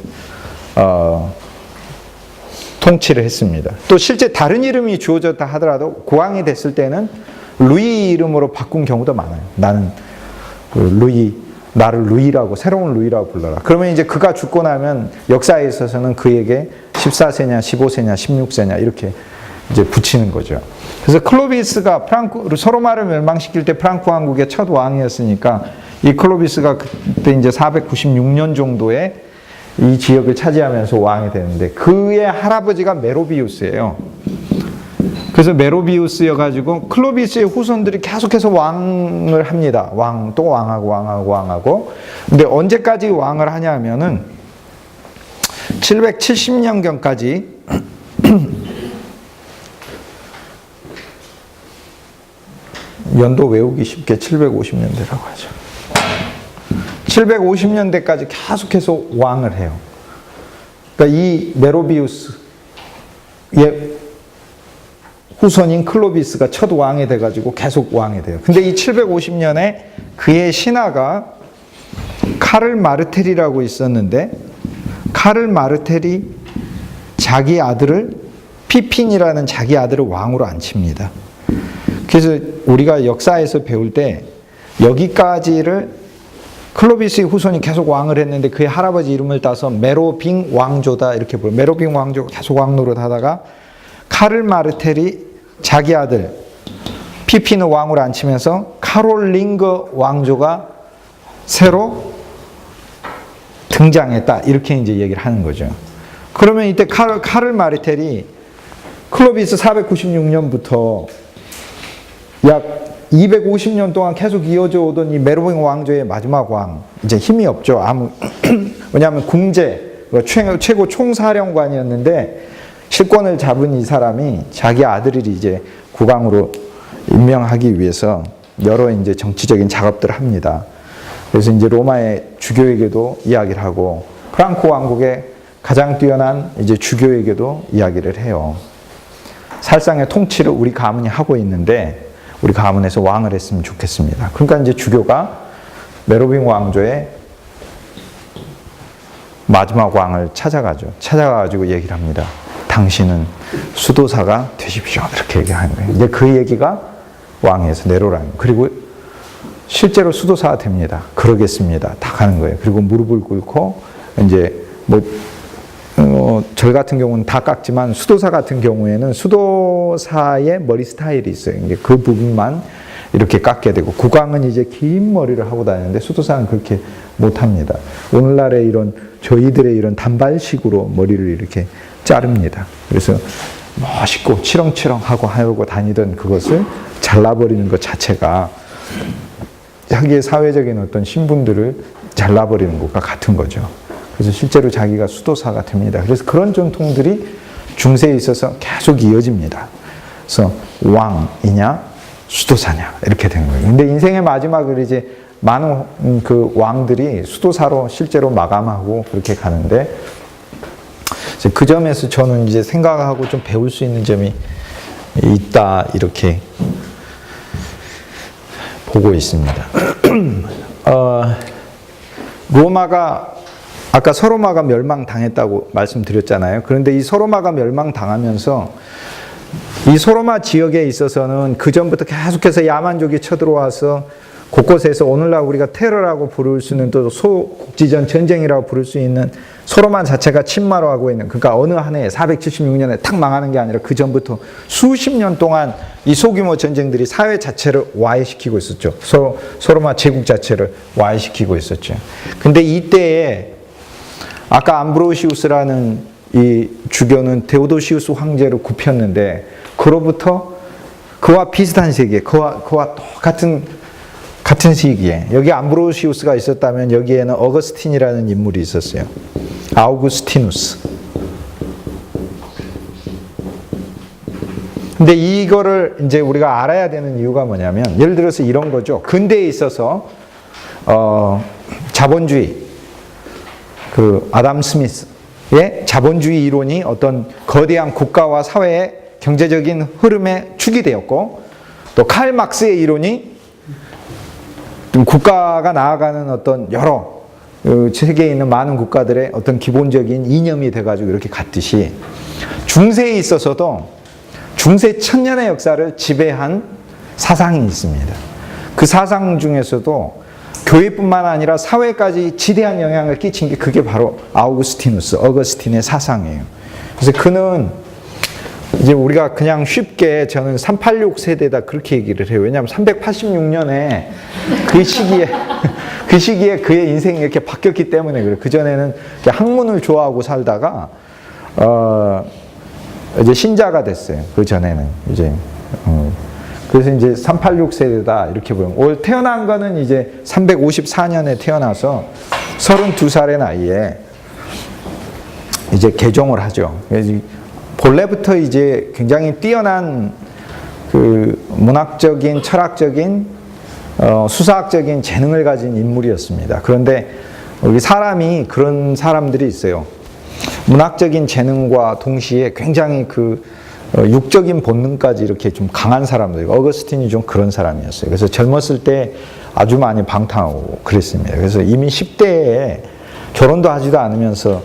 통치를 했습니다. 또 실제 다른 이름이 주어졌다 하더라도 고왕이 됐을 때는 루이 이름으로 바꾼 경우도 많아요. 나는 나를 루이라고, 새로운 루이라고 불러라. 그러면 이제 그가 죽고 나면 역사에 있어서는 그에게 14세냐, 15세냐, 16세냐 이렇게 이제 붙이는 거죠. 그래서 클로비스가 소로마를 멸망시킬 때 프랑크 왕국의 첫 왕이었으니까 이 클로비스가 그때 이제 496년 정도에 이 지역을 차지하면서 왕이 되는데 그의 할아버지가 메로비우스예요. 그래서 메로비우스여가지고 클로비스의 후손들이 계속해서 왕을 합니다. 또 왕하고. 근데 언제까지 왕을 하냐면은 770년경까지 연도 외우기 쉽게 750년대라고 하죠. 750년대까지 계속해서 왕을 해요. 그러니까 이 메로비우스의 후손인 클로비스가 첫 왕이 돼가지고 계속 왕이 돼요. 근데 이 750년에 그의 신하가 카를 마르텔이라고 있었는데, 카를 마르텔이 자기 아들을, 피핀이라는 자기 아들을 왕으로 앉힙니다. 그래서 우리가 역사에서 배울 때 여기까지를 클로비스의 후손이 계속 왕을 했는데 그의 할아버지 이름을 따서 메로빙 왕조다 이렇게 불러요. 메로빙 왕조가 계속 왕 노릇하다가 카를 마르텔이 자기 아들 피핀을 왕으로 앉히면서 카롤링거 왕조가 새로 등장했다 이렇게 이제 얘기를 하는 거죠. 그러면 이때 카를 마르텔이 클로비스 496년부터 약 250년 동안 계속 이어져 오던 이 메로빙 왕조의 마지막 왕, 이제 힘이 없죠. 왜냐하면 궁제, 최고 총사령관이었는데 실권을 잡은 이 사람이 자기 아들을 이제 국왕으로 임명하기 위해서 여러 이제 정치적인 작업들을 합니다. 그래서 이제 로마의 주교에게도 이야기를 하고 프랑크 왕국의 가장 뛰어난 이제 주교에게도 이야기를 해요. 살상의 통치를 우리 가문이 하고 있는데 우리 가문에서 왕을 했으면 좋겠습니다. 그러니까 이제 주교가 메로빙 왕조의 마지막 왕을 찾아가지고 얘기를 합니다. 당신은 수도사가 되십시오. 이렇게 얘기하는 거예요. 이제 그 얘기가 왕에서 내려오라는 거예요. 그리고 실제로 수도사가 됩니다. 그러겠습니다. 다 가는 거예요. 그리고 무릎을 꿇고 이제 절 같은 경우는 다 깎지만 수도사 같은 경우에는 수도사의 머리 스타일이 있어요. 이제 그 부분만 이렇게 깎게 되고 국왕은 이제 긴 머리를 하고 다니는데 수도사는 그렇게 못합니다. 오늘날의 저희들의 이런 단발식으로 머리를 이렇게 자릅니다. 그래서 멋있고 치렁치렁하고 하고 다니던 그것을 잘라버리는 것 자체가 자기의 사회적인 어떤 신분들을 잘라버리는 것과 같은 거죠. 그래서 실제로 자기가 수도사가 됩니다. 그래서 그런 전통들이 중세에 있어서 계속 이어집니다. 그래서 왕이냐 수도사냐 이렇게 된 거예요. 근데 인생의 마지막을 이제 많은 그 왕들이 수도사로 실제로 마감하고 그렇게 가는데 그 점에서 저는 이제 생각하고 좀 배울 수 있는 점이 있다 이렇게 보고 있습니다. 로마가 아까 소로마가 멸망당했다고 말씀드렸잖아요. 그런데 이 소로마가 멸망당하면서 이 소로마 지역에 있어서는 그 전부터 계속해서 야만족이 쳐들어와서 곳곳에서 오늘날 우리가 테러라고 부를 수 있는 또 소국지전 전쟁이라고 부를 수 있는 소로마 자체가 침마로하고 있는, 그러니까 어느 한 해에 476년에 탁 망하는 게 아니라 그 전부터 수십 년 동안 이 소규모 전쟁들이 사회 자체를 와해시키고 있었죠. 소로마 제국 자체를 와해시키고 있었죠. 근데 이때에 아까 암브로시우스라는 이 주교는 데오도시우스 황제로 굽혔는데, 그로부터 그와 비슷한 시기에, 그와 같은 시기에 여기 암브로시우스가 있었다면 여기에는 어거스틴이라는 인물이 있었어요. 아우구스티누스. 근데 이거를 이제 우리가 알아야 되는 이유가 뭐냐면, 예를 들어서 이런 거죠. 근대에 있어서 자본주의, 그 아담 스미스의 자본주의 이론이 어떤 거대한 국가와 사회의 경제적인 흐름에 축이 되었고, 또 칼 막스의 이론이 국가가 나아가는 어떤 여러 세계에 있는 많은 국가들의 어떤 기본적인 이념이 돼가지고 이렇게 갔듯이, 중세에 있어서도 중세 천년의 역사를 지배한 사상이 있습니다. 그 사상 중에서도 교회뿐만 아니라 사회까지 지대한 영향을 끼친 게 그게 바로 아우구스티누스, 어거스틴의 사상이에요. 그래서 그는 이제 우리가 그냥 쉽게 저는 386 세대다 그렇게 얘기를 해요. 왜냐하면 386년에 그 시기에 그의 인생이 이렇게 바뀌었기 때문에 그래요. 그전에는 학문을 좋아하고 살다가 이제 신자가 됐어요. 그 전에는 이제 그래서 이제 386 세대다 이렇게 보면, 올 태어난 거는 이제 354년에 태어나서 32살의 나이에 이제 개종을 하죠. 본래부터 이제 굉장히 뛰어난 그 문학적인, 철학적인, 수사학적인 재능을 가진 인물이었습니다. 그런데 우리 사람이 그런 사람들이 있어요. 문학적인 재능과 동시에 굉장히 그 육적인 본능까지 이렇게 좀 강한 사람들. 어거스틴이 좀 그런 사람이었어요. 그래서 젊었을 때 아주 많이 방탕하고 그랬습니다. 그래서 이미 10대에 결혼도 하지도 않으면서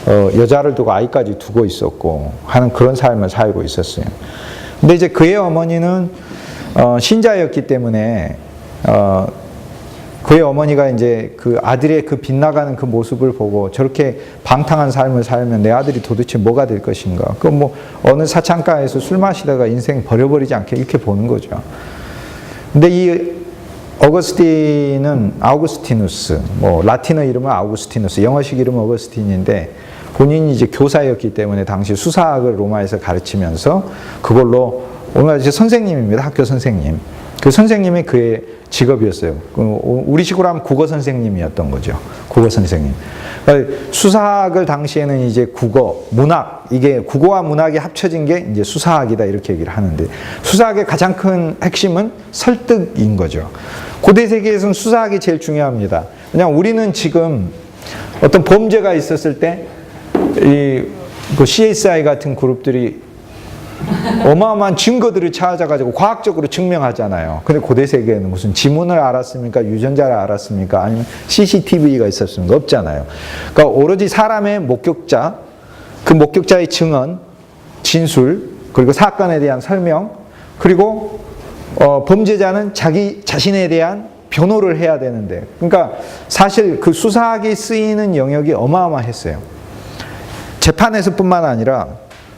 여자를 두고 아이까지 두고 있었고 하는 그런 삶을 살고 있었어요. 근데 이제 그의 어머니는 신자였기 때문에 그의 어머니가 이제 그 아들의 그 빗나가는 그 모습을 보고, 저렇게 방탕한 삶을 살면 내 아들이 도대체 뭐가 될 것인가. 그 뭐 어느 사창가에서 술 마시다가 인생 버려버리지 않게 이렇게 보는 거죠. 근데 이 어거스틴은 아우구스티누스, 뭐 라틴어 이름은 아우구스티누스, 영어식 이름은 어거스틴인데, 본인이 이제 교사였기 때문에 당시 수사학을 로마에서 가르치면서 그걸로, 오늘 이제 선생님입니다. 학교 선생님. 그 선생님이 그의 직업이었어요. 우리식으로 하면 국어 선생님이었던 거죠. 국어 선생님. 수사학을 당시에는 이제 국어, 문학, 이게 국어와 문학이 합쳐진 게 이제 수사학이다 이렇게 얘기를 하는데, 수사학의 가장 큰 핵심은 설득인 거죠. 고대 세계에서는 수사학이 제일 중요합니다. 그냥 우리는 지금 어떤 범죄가 있었을 때 그 CSI 같은 그룹들이 어마어마한 증거들을 찾아가지고 과학적으로 증명하잖아요. 근데 고대 세계에는 무슨 지문을 알았습니까? 유전자를 알았습니까? 아니면 CCTV가 있었습니까? 없잖아요. 그러니까 오로지 사람의 목격자, 그 목격자의 증언, 진술, 그리고 사건에 대한 설명, 그리고 범죄자는 자기 자신에 대한 변호를 해야 되는데, 그러니까 사실 그 수사학이 쓰이는 영역이 어마어마했어요. 재판에서뿐만 아니라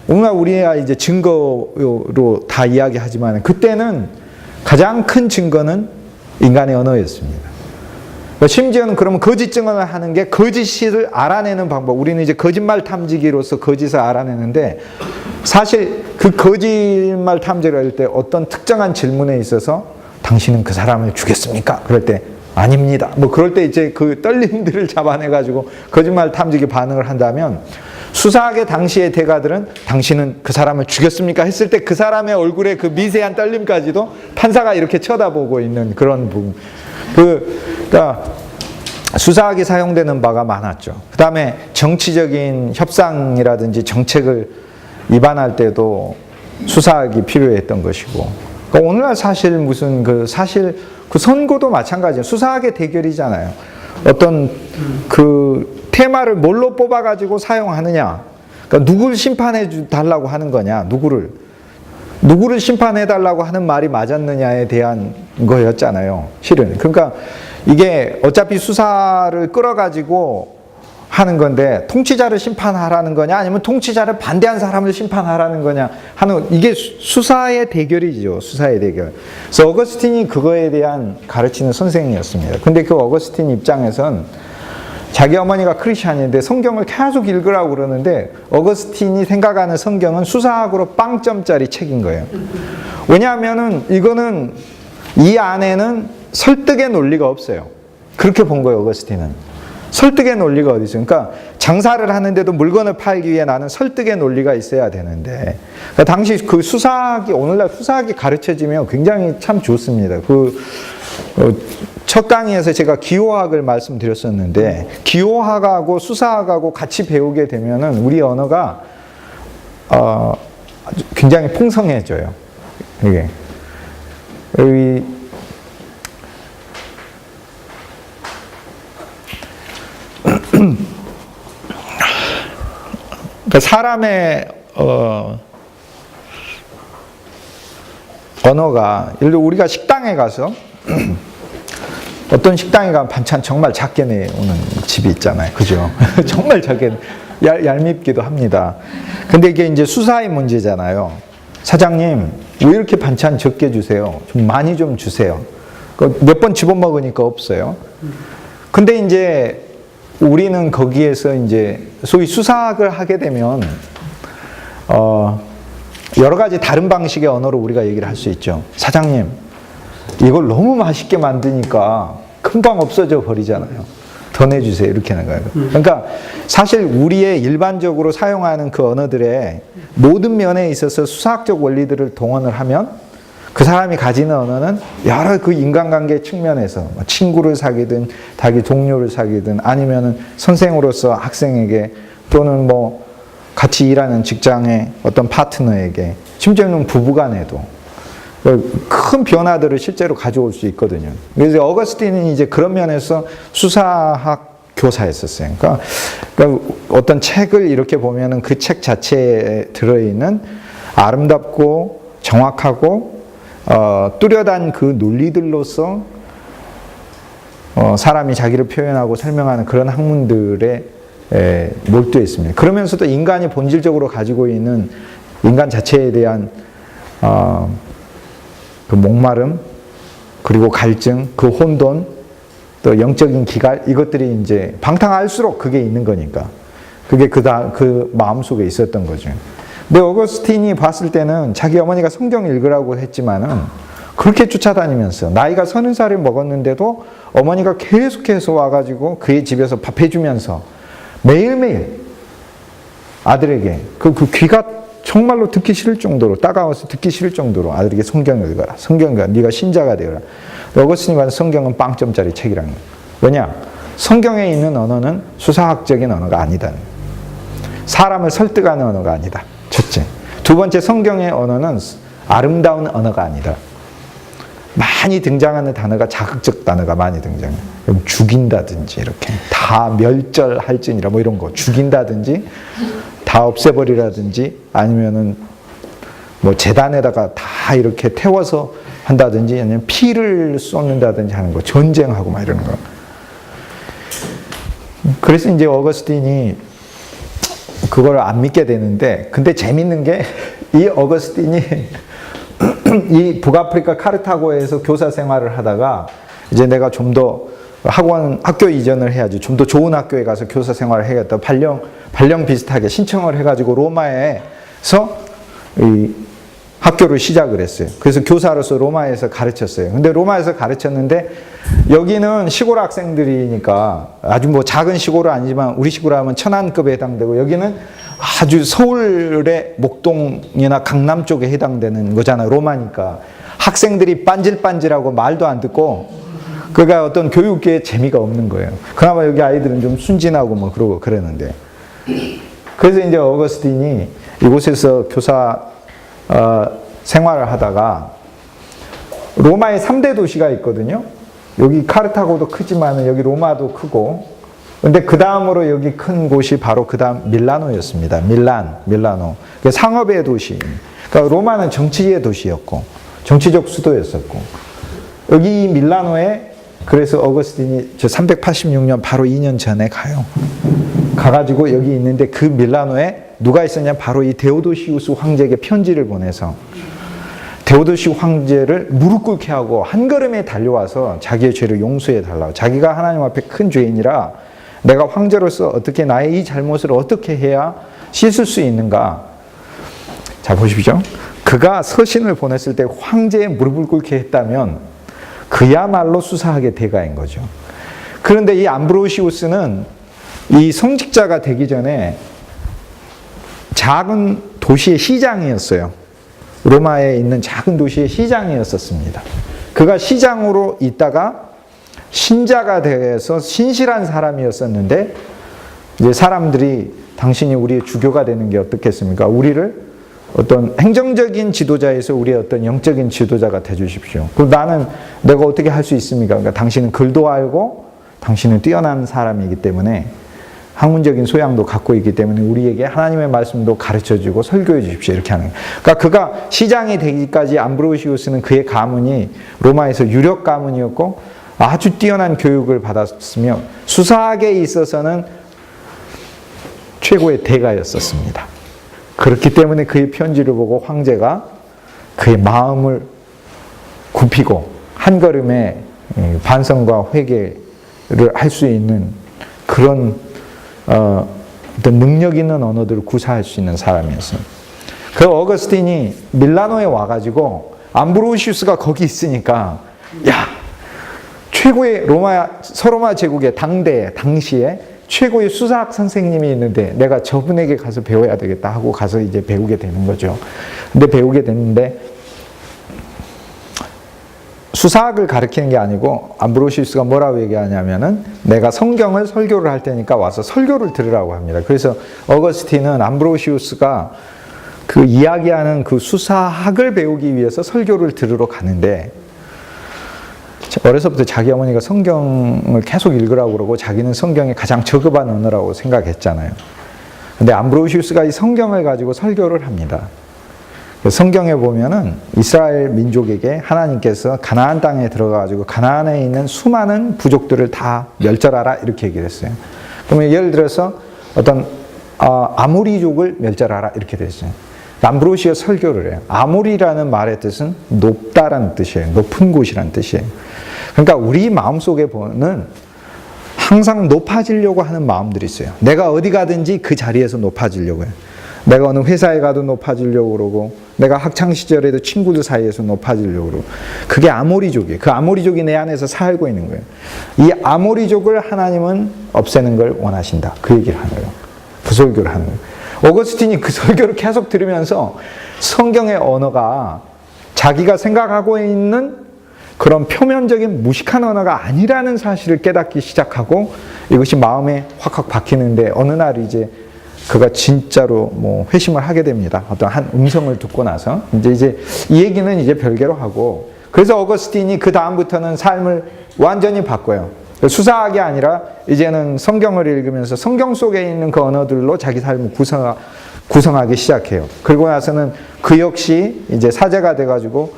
오늘 우리가 이제 증거로 다 이야기하지만, 그때는 가장 큰 증거는 인간의 언어였습니다. 심지어는 그러면 거짓 증언을 하는 게 거짓을 알아내는 방법. 우리는 이제 거짓말 탐지기로서 거짓을 알아내는데, 사실 그 거짓말 탐지를 할 때 어떤 특정한 질문에 있어서 당신은 그 사람을 죽였습니까? 그럴 때 아닙니다. 뭐 그럴 때 이제 그 떨림들을 잡아내가지고 거짓말 탐지기 반응을 한다면, 수사학의 당시의 대가들은 당신은 그 사람을 죽였습니까? 했을 때 그 사람의 얼굴에 그 미세한 떨림까지도 판사가 이렇게 쳐다보고 있는 그런 부분. 그러니까 수사학이 사용되는 바가 많았죠. 그 다음에 정치적인 협상이라든지 정책을 입안할 때도 수사학이 필요했던 것이고, 그러니까 오늘날 사실 무슨 사실 그 선거도 마찬가지예요. 수사학의 대결이잖아요. 어떤 그 테마를 뭘로 뽑아가지고 사용하느냐. 그러니까 누구를 심판해 달라고 하는 거냐. 누구를 심판해 달라고 하는 말이 맞았느냐에 대한 거였잖아요. 실은. 그러니까 이게 어차피 수사를 끌어가지고 하는 건데 통치자를 심판하라는 거냐 아니면 통치자를 반대한 사람을 심판하라는 거냐 하는 이게 수사의 대결이죠. 수사의 대결. 그래서 어거스틴이 그거에 대한 가르치는 선생이었습니다. 근데 그 어거스틴 입장에선 자기 어머니가 크리스찬인데 성경을 계속 읽으라고 그러는데 어거스틴이 생각하는 성경은 수사학으로 빵점짜리 책인 거예요. 왜냐하면은 이거는 이 안에는 설득의 논리가 없어요. 그렇게 본 거예요. 어거스틴은. 설득의 논리가 어디 있어요? 그러니까 장사를 하는데도 물건을 팔기 위해 나는 설득의 논리가 있어야 되는데 그러니까 당시 그 수사학이 오늘날 수사학이 가르쳐지면 굉장히 참 좋습니다. 첫 강의에서 제가 기호학을 말씀드렸었는데 기호학하고 수사학하고 같이 배우게 되면은 우리 언어가 굉장히 풍성해져요. 이게 그러니까 사람의 언어가 예를 들어 우리가 식당에 가서 어떤 식당에 가면 반찬 정말 작게 내오는 집이 있잖아요. 그죠? 정말 작게 얄밉기도 합니다. 근데 이게 이제 수사의 문제잖아요. 사장님 왜 이렇게 반찬 적게 주세요? 좀 많이 좀 주세요. 몇 번 집어먹으니까 없어요. 근데 이제 우리는 거기에서 이제 소위 수사학을 하게 되면 여러 가지 다른 방식의 언어로 우리가 얘기를 할 수 있죠. 사장님, 이걸 너무 맛있게 만드니까 금방 없어져 버리잖아요. 더 내주세요. 이렇게 하는 거예요. 그러니까 사실 우리의 일반적으로 사용하는 그 언어들의 모든 면에 있어서 수사학적 원리들을 동원을 하면 그 사람이 가지는 언어는 여러 그 인간관계 측면에서 친구를 사귀든 자기 동료를 사귀든 아니면은 선생으로서 학생에게 또는 뭐 같이 일하는 직장의 어떤 파트너에게 심지어는 부부간에도 큰 변화들을 실제로 가져올 수 있거든요. 그래서 어거스틴은 이제 그런 면에서 수사학 교사였었어요. 그러니까 어떤 책을 이렇게 보면은 그 책 자체에 들어있는 아름답고 정확하고 뚜렷한 그 논리들로서 사람이 자기를 표현하고 설명하는 그런 학문들에 몰두해 있습니다. 그러면서도 인간이 본질적으로 가지고 있는 인간 자체에 대한 그 목마름, 그리고 갈증, 그 혼돈, 또 영적인 기갈, 이것들이 이제 방탕할수록 그게 있는 거니까. 그게 그 마음속에 있었던 거죠. 근데 어거스틴이 봤을 때는 자기 어머니가 성경 읽으라고 했지만은 그렇게 쫓아다니면서 나이가 30살을 먹었는데도 어머니가 계속해서 와가지고 그의 집에서 밥 해주면서 매일매일 아들에게 그 귀가 정말로 듣기 싫을 정도로 따가워서 듣기 싫을 정도로 아들에게 성경을 읽어라. 성경을 네가 신자가 되어라. 어거스틴이 봐서 성경은 빵점짜리 책이라는 거예요. 왜냐? 성경에 있는 언어는 수사학적인 언어가 아니다. 사람을 설득하는 언어가 아니다. 첫째. 두 번째, 성경의 언어는 아름다운 언어가 아니다. 많이 등장하는 단어가 자극적 단어가 많이 등장해요. 죽인다든지 이렇게 다 멸절할지니라 뭐 이런 거 죽인다든지 다 없애버리라든지 아니면은 뭐 재단에다가 다 이렇게 태워서 한다든지 아니면 피를 쏟는다든지 하는 거 전쟁하고 막 이러는 거. 그래서 이제 어거스틴이 그걸 안 믿게 되는데 근데 재밌는 게 이 어거스틴이 이 북아프리카 카르타고에서 교사 생활을 하다가 이제 내가 좀 더 학교 이전을 해야지 좀 더 좋은 학교에 가서 교사 생활을 해야겠다. 발령 비슷하게 신청을 해가지고 로마에서 이 학교를 시작을 했어요. 그래서 교사로서 로마에서 가르쳤어요. 근데 로마에서 가르쳤는데 여기는 시골 학생들이니까 아주 뭐 작은 시골은 아니지만 우리 시골 하면 천안급에 해당되고 여기는 아주 서울의 목동이나 강남 쪽에 해당되는 거잖아요. 로마니까. 학생들이 반질반질하고 말도 안 듣고 그가 어떤 교육계에 재미가 없는 거예요. 그나마 여기 아이들은 좀 순진하고 뭐 그러고 그랬는데. 그래서 이제 어거스틴이 이곳에서 교사 생활을 하다가 로마에 3대 도시가 있거든요. 여기 카르타고도 크지만 여기 로마도 크고 근데 그 다음으로 여기 큰 곳이 바로 그 다음 밀라노였습니다. 밀라노. 상업의 도시. 그러니까 로마는 정치의 도시였고, 정치적 수도였었고, 여기 밀라노에 그래서 어거스틴이 저 386년 바로 2년 전에 가요. 가가지고 여기 있는데 그 밀라노에 누가 있었냐? 바로 이 데오도시우스 황제에게 편지를 보내서 데오도시 황제를 무릎 꿇게 하고 한 걸음에 달려와서 자기의 죄를 용서해 달라고. 자기가 하나님 앞에 큰 죄인이라 내가 황제로서 어떻게 나의 이 잘못을 어떻게 해야 씻을 수 있는가. 자, 보십시오. 그가 서신을 보냈을 때 황제의 무릎을 꿇게 했다면 그야말로 수사하게 대가인 거죠. 그런데 이 암브로시우스는 이 성직자가 되기 전에 작은 도시의 시장이었어요. 로마에 있는 작은 도시의 시장이었었습니다. 그가 시장으로 있다가 신자가 돼서 신실한 사람이었었는데 이제 사람들이 당신이 우리의 주교가 되는 게 어떻겠습니까? 우리를 어떤 행정적인 지도자에서 우리의 어떤 영적인 지도자가 되주십시오. 그럼 나는 내가 어떻게 할 수 있습니까? 그러니까 당신은 글도 알고 당신은 뛰어난 사람이기 때문에 학문적인 소양도 갖고 있기 때문에 우리에게 하나님의 말씀도 가르쳐주고 설교해 주십시오. 이렇게 하는 거예요. 그러니까 그가 시장이 되기까지 암브로시우스는 그의 가문이 로마에서 유력 가문이었고 아주 뛰어난 교육을 받았으며 수사학에 있어서는 최고의 대가였었습니다. 그렇기 때문에 그의 편지를 보고 황제가 그의 마음을 굽히고 한 걸음에 반성과 회개를 할 수 있는 그런 어떤 능력 있는 언어들을 구사할 수 있는 사람이었어요. 그 어거스틴이 밀라노에 와가지고 암브로시우스가 거기 있으니까 야, 최고의 서로마 제국의 당시에 최고의 수사학 선생님이 있는데 내가 저분에게 가서 배워야 되겠다 하고 가서 이제 배우게 되는 거죠. 근데 배우게 됐는데 수사학을 가르치는 게 아니고 암브로시우스가 뭐라고 얘기하냐면은 내가 성경을 설교를 할 테니까 와서 설교를 들으라고 합니다. 그래서 어거스틴은 암브로시우스가 그 이야기하는 그 수사학을 배우기 위해서 설교를 들으러 가는데 어려서부터 자기 어머니가 성경을 계속 읽으라고 그러고 자기는 성경에 가장 저급한 언어라고 생각했잖아요. 근데 암브로시우스가 이 성경을 가지고 설교를 합니다. 성경에 보면은 이스라엘 민족에게 하나님께서 가나안 땅에 들어가가지고 가나안에 있는 수많은 부족들을 다 멸절하라 이렇게 얘기를 했어요. 그러면 예를 들어서 어떤 아모리족을 멸절하라 이렇게 됐어요. 암브로시가 설교를 해요. 아모리라는 말의 뜻은 높다라는 뜻이에요. 높은 곳이라는 뜻이에요. 그러니까 우리 마음속에 보면 항상 높아지려고 하는 마음들이 있어요. 내가 어디 가든지 그 자리에서 높아지려고 해요. 내가 어느 회사에 가도 높아지려고 그러고 내가 학창시절에도 친구들 사이에서 높아지려고 그러고 그게 아모리족이에요. 그 아모리족이 내 안에서 살고 있는 거예요. 이 아모리족을 하나님은 없애는 걸 원하신다. 그 얘기를 하는 거예요. 그 설교를 하는 거예요. 어거스틴이 그 설교를 계속 들으면서 성경의 언어가 자기가 생각하고 있는 그런 표면적인 무식한 언어가 아니라는 사실을 깨닫기 시작하고 이것이 마음에 확확 박히는데 어느 날 이제 그가 진짜로 뭐 회심을 하게 됩니다. 어떤 한 음성을 듣고 나서 이제 이 얘기는 이제 별개로 하고 그래서 어거스틴이 그 다음부터는 삶을 완전히 바꿔요. 수사학이 아니라 이제는 성경을 읽으면서 성경 속에 있는 그 언어들로 자기 삶을 구성하기 시작해요. 그리고 나서는 그 역시 이제 사제가 돼가지고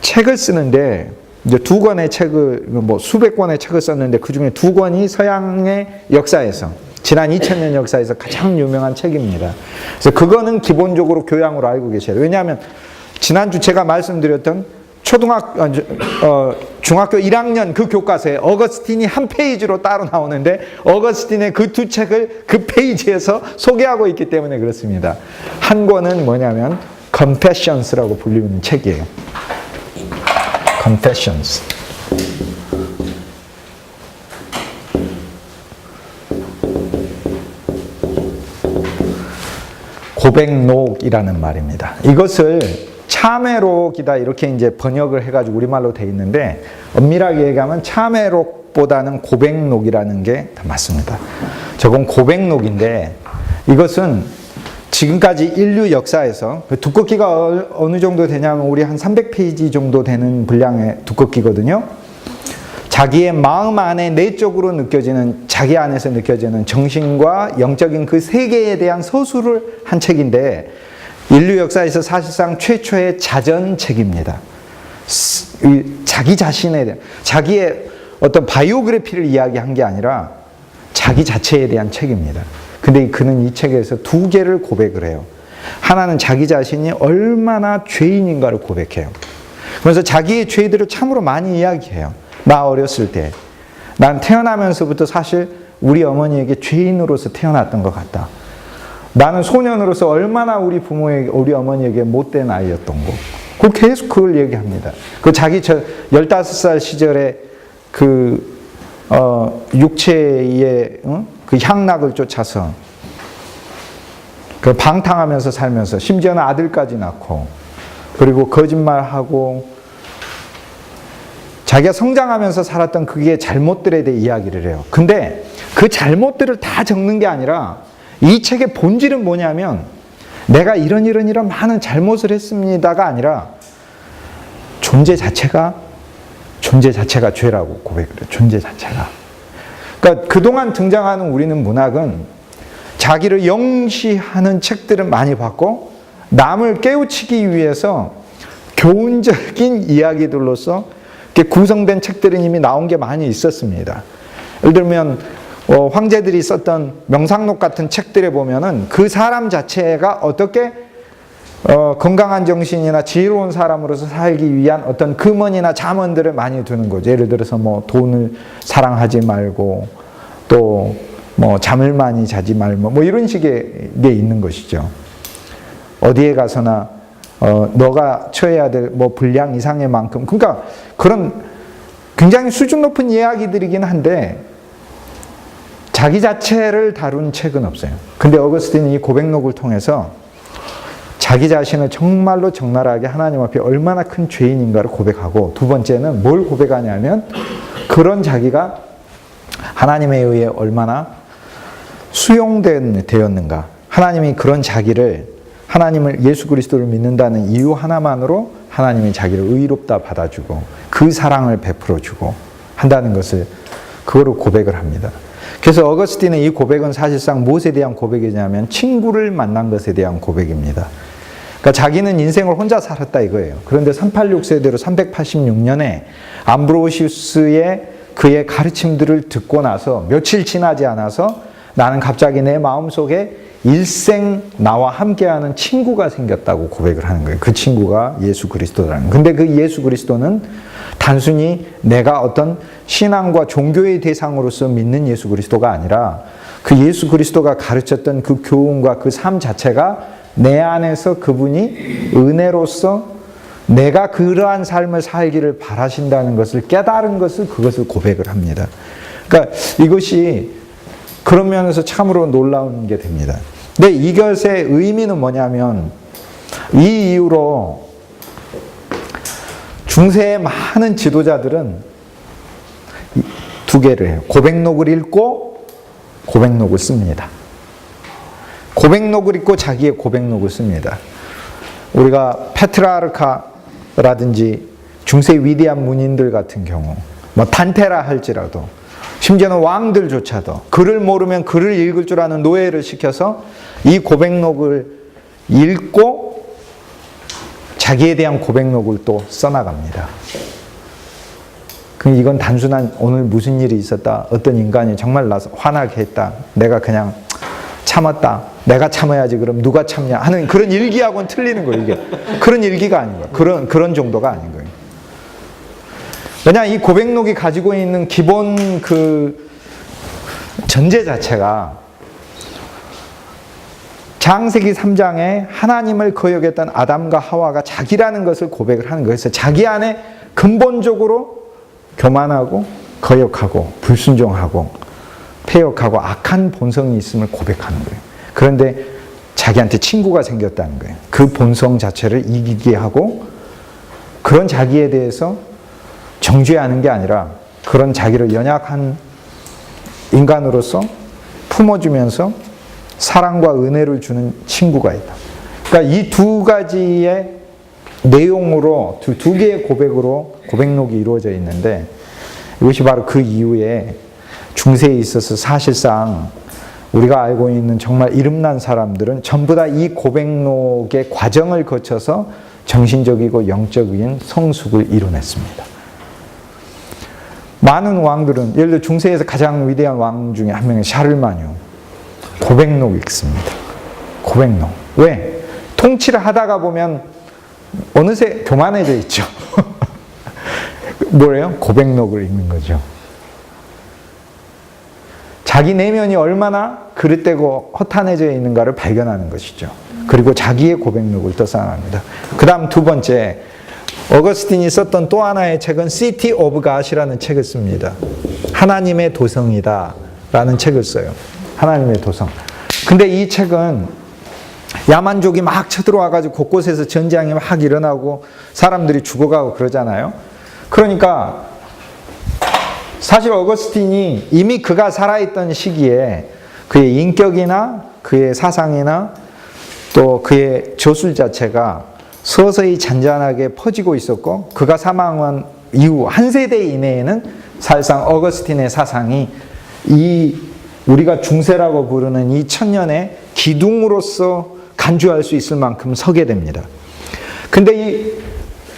책을 쓰는데 이제 2권의 책을 뭐 수백 권의 책을 썼는데 그 중에 2권이 서양의 역사에서 지난 2000년 역사에서 가장 유명한 책입니다. 그래서 그거는 기본적으로 교양으로 알고 계셔야 돼요. 왜냐하면 지난주 제가 말씀드렸던 중학교 1학년 그 교과서에 어거스틴이 한 페이지로 따로 나오는데 어거스틴의 그 2책을 그 페이지에서 소개하고 있기 때문에 그렇습니다. 한 권은 뭐냐면 Confessions라고 불리는 책이에요. Confessions. 고백록이라는 말입니다. 이것을 참회록이다 이렇게 이제 번역을 해가지고 우리말로 돼 있는데 엄밀하게 얘기하면 참회록보다는 고백록이라는 게 더 맞습니다. 저건 고백록인데 이것은 지금까지 인류 역사에서 두껍기가 어느 정도 되냐면 우리 한 300페이지 정도 되는 분량의 두껍기거든요. 자기의 마음 안에 내적으로 느껴지는 자기 안에서 느껴지는 정신과 영적인 그 세계에 대한 서술을 한 책인데 인류 역사에서 사실상 최초의 자전책입니다. 자기 자신에 대한, 자기의 어떤 바이오그래피를 이야기한 게 아니라 자기 자체에 대한 책입니다. 근데 그는 이 책에서 두 개를 고백을 해요. 하나는 자기 자신이 얼마나 죄인인가를 고백해요. 그래서 자기의 죄들을 참으로 많이 이야기해요. 나 어렸을 때, 난 태어나면서부터 사실 우리 어머니에게 죄인으로서 태어났던 것 같다. 나는 소년으로서 얼마나 우리 부모에게, 우리 어머니에게 못된 아이였던 거. 그 계속 그걸 얘기합니다. 그 자기 15살 시절에 육체의 그 향락을 쫓아서 그 방탕하면서 살면서 심지어는 아들까지 낳고 그리고 거짓말하고 자기가 성장하면서 살았던 그게 잘못들에 대해 이야기를 해요. 근데 그 잘못들을 다 적는 게 아니라 이 책의 본질은 뭐냐면 내가 이런 많은 잘못을 했습니다가 아니라 존재 자체가 죄라고 고백을 해요. 존재 자체가. 그러니까 그동안 등장하는 우리는 문학은 자기를 영시하는 책들은 많이 봤고 남을 깨우치기 위해서 교훈적인 이야기들로서 구성된 책들은 이미 나온 게 많이 있었습니다. 예를 들면 황제들이 썼던 명상록 같은 책들에 보면은 그 사람 자체가 어떻게 건강한 정신이나 지혜로운 사람으로서 살기 위한 어떤 금언이나 잠언들을 많이 두는 거죠. 예를 들어서 뭐 돈을 사랑하지 말고 또 뭐 잠을 많이 자지 말고 뭐 이런 식의 게 있는 것이죠. 어디에 가서나 너가 처해야 될 뭐 분량 이상의 만큼, 그러니까 그런 굉장히 수준 높은 이야기들이긴 한데 자기 자체를 다룬 책은 없어요. 근데 어거스틴이 이 고백록을 통해서 자기 자신을 정말로 적나라하게 하나님 앞에 얼마나 큰 죄인인가를 고백하고, 두 번째는 뭘 고백하냐면 그런 자기가 하나님에 의해 얼마나 수용되었는가, 하나님이 그런 자기를, 하나님을, 예수 그리스도를 믿는다는 이유 하나만으로 하나님이 자기를 의롭다 받아주고 그 사랑을 베풀어주고 한다는 것을, 그거로 고백을 합니다. 그래서 어거스틴의 이 고백은 사실상 무엇에 대한 고백이냐면 친구를 만난 것에 대한 고백입니다. 그러니까 자기는 인생을 혼자 살았다 이거예요. 그런데 386세대로 386년에 암브로시우스의 그의 가르침들을 듣고 나서 며칠 지나지 않아서 나는 갑자기 내 마음속에 일생 나와 함께하는 친구가 생겼다고 고백을 하는 거예요. 그 친구가 예수 그리스도라는. 근데 그 예수 그리스도는 단순히 내가 어떤 신앙과 종교의 대상으로서 믿는 예수 그리스도가 아니라 그 예수 그리스도가 가르쳤던 그 교훈과 그 삶 자체가 내 안에서 그분이 은혜로서 내가 그러한 삶을 살기를 바라신다는 것을 깨달은 것을, 그것을 고백을 합니다. 그러니까 이것이 그런 면에서 참으로 놀라운 게 됩니다. 근데 이것의 의미는 뭐냐면 이 이후로 중세의 많은 지도자들은 두 개를 해요. 고백록을 읽고 고백록을 씁니다. 고백록을 읽고 자기의 고백록을 씁니다. 우리가 페트라르카라든지 중세 위대한 문인들 같은 경우, 뭐 단테라 할지라도, 심지어는 왕들조차도 글을 모르면 글을 읽을 줄 아는 노예를 시켜서 이 고백록을 읽고 자기에 대한 고백록을 또 써나갑니다. 그럼 이건 단순한 오늘 무슨 일이 있었다, 어떤 인간이 정말 나서 화나게 했다, 내가 그냥 참았다, 내가 참아야지 그럼 누가 참냐 하는 그런 일기하고는 틀리는 거예요. 이게 그런 일기가 아닌 거예요. 그런 정도가 아닌 거예요. 왜냐하면 이 고백록이 가지고 있는 기본 그 전제 자체가 창세기 3장에 하나님을 거역했던 아담과 하와가 자기라는 것을 고백을 하는 거예요. 그래서 자기 안에 근본적으로 교만하고 거역하고 불순종하고 패역하고 악한 본성이 있음을 고백하는 거예요. 그런데 자기한테 친구가 생겼다는 거예요. 그 본성 자체를 이기게 하고 그런 자기에 대해서 정죄하는 게 아니라 그런 자기를 연약한 인간으로서 품어주면서 사랑과 은혜를 주는 친구가 있다. 그러니까 이 두 가지의 내용으로, 두 개의 고백으로 고백록이 이루어져 있는데, 이것이 바로 그 이후에 중세에 있어서 사실상 우리가 알고 있는 정말 이름난 사람들은 전부 다 이 고백록의 과정을 거쳐서 정신적이고 영적인 성숙을 이뤄냈습니다. 많은 왕들은 예를 들어 중세에서 가장 위대한 왕 중에 한 명이 샤를마뉴. 고백록 읽습니다. 고백록. 왜? 통치를 하다가 보면 어느새 교만해져 있죠. 뭐래요? 고백록을 읽는 거죠. 자기 내면이 얼마나 그릇되고 허탄해져 있는가를 발견하는 것이죠. 그리고 자기의 고백록을 떠사납니다. 그 다음 두 번째, 어거스틴이 썼던 또 하나의 책은 City of God이라는 책을 씁니다. 하나님의 도성이다 라는 책을 써요. 하나님의 도성. 근데 이 책은 야만족이 막 쳐들어와가지고 곳곳에서 전쟁이 막 일어나고 사람들이 죽어가고 그러잖아요. 그러니까 사실 어거스틴이 이미 그가 살아있던 시기에 그의 인격이나 그의 사상이나 또 그의 저술 자체가 서서히 잔잔하게 퍼지고 있었고, 그가 사망한 이후 한 세대 이내에는 사실상 어거스틴의 사상이 이 우리가 중세라고 부르는 이 천년의 기둥으로서 간주할 수 있을 만큼 서게 됩니다. 근데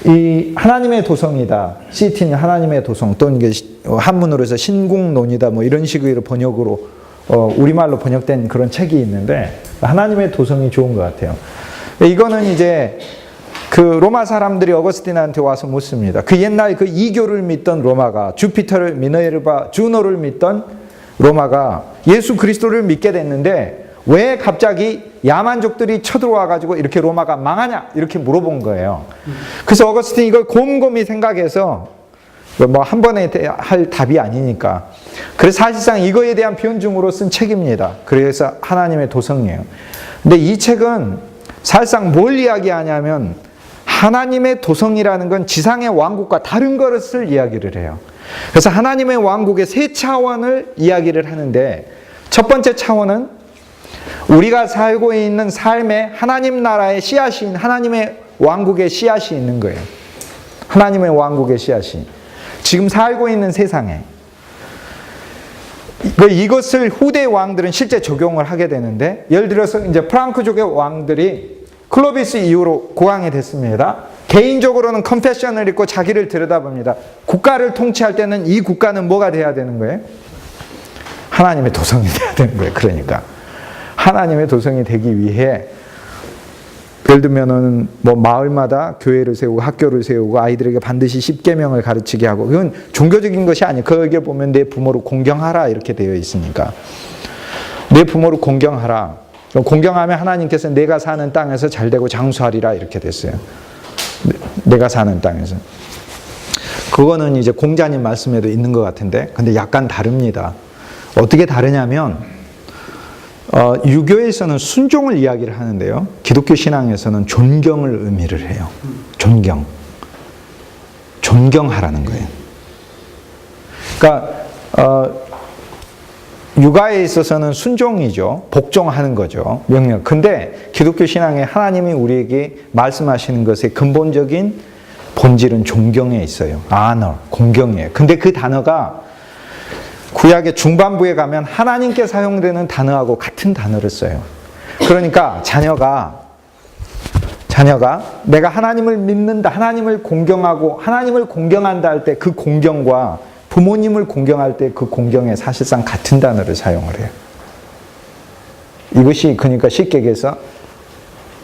이 하나님의 도성이다, 시티는 하나님의 도성, 또는 한문으로 해서 신궁론이다, 뭐 이런 식으로 번역으로 우리말로 번역된 그런 책이 있는데, 하나님의 도성이 좋은 것 같아요. 이거는 이제 그 로마 사람들이 어거스틴한테 와서 묻습니다. 그 옛날 그 이교를 믿던 로마가, 주피터를, 미너르바, 주노를 믿던 로마가 예수 그리스도를 믿게 됐는데 왜 갑자기 야만족들이 쳐들어와가지고 이렇게 로마가 망하냐? 이렇게 물어본 거예요. 그래서 어거스틴이 이걸 곰곰이 생각해서 뭐 한 번에 할 답이 아니니까. 그래서 사실상 이거에 대한 변증으로 쓴 책입니다. 그래서 하나님의 도성이에요. 근데 이 책은 사실상 뭘 이야기하냐면 하나님의 도성이라는 건 지상의 왕국과 다른 것을 이야기를 해요. 그래서 하나님의 왕국의 세 차원을 이야기를 하는데, 첫 번째 차원은 우리가 살고 있는 삶에 하나님 나라의 씨앗이, 하나님의 왕국의 씨앗이 있는 거예요. 하나님의 왕국의 씨앗이 지금 살고 있는 세상에, 이것을 후대 왕들은 실제 적용을 하게 되는데, 예를 들어서 이제 프랑크족의 왕들이 클로비스 이후로 국왕이 됐습니다. 개인적으로는 컨페션을 읽고 자기를 들여다봅니다. 국가를 통치할 때는 이 국가는 뭐가 돼야 되는 거예요? 하나님의 도성이 돼야 되는 거예요. 그러니까 하나님의 도성이 되기 위해, 예를 들면은 뭐 마을마다 교회를 세우고 학교를 세우고 아이들에게 반드시 십계명을 가르치게 하고, 그건 종교적인 것이 아니에요. 거기에 보면 내 부모를 공경하라 이렇게 되어 있으니까, 내 부모를 공경하라. 공경하면 하나님께서 내가 사는 땅에서 잘되고 장수하리라 이렇게 됐어요. 내가 사는 땅에서. 그거는 이제 공자님 말씀에도 있는 것 같은데, 근데 약간 다릅니다. 어떻게 다르냐면, 유교에서는 순종을 이야기를 하는데요, 기독교 신앙에서는 존경을 의미를 해요. 존경. 존경하라는 거예요. 그러니까 육아에 있어서는 순종이죠. 복종하는 거죠. 명령. 근데 기독교 신앙에 하나님이 우리에게 말씀하시는 것의 근본적인 본질은 존경에 있어요. honor, 공경이에요. 근데 그 단어가 구약의 중반부에 가면 하나님께 사용되는 단어하고 같은 단어를 써요. 그러니까 자녀가 내가 하나님을 믿는다, 하나님을 공경하고 하나님을 공경한다 할 때 그 공경과 부모님을 공경할 때 그 공경에 사실상 같은 단어를 사용을 해요. 이것이 그러니까 쉽게 얘기해서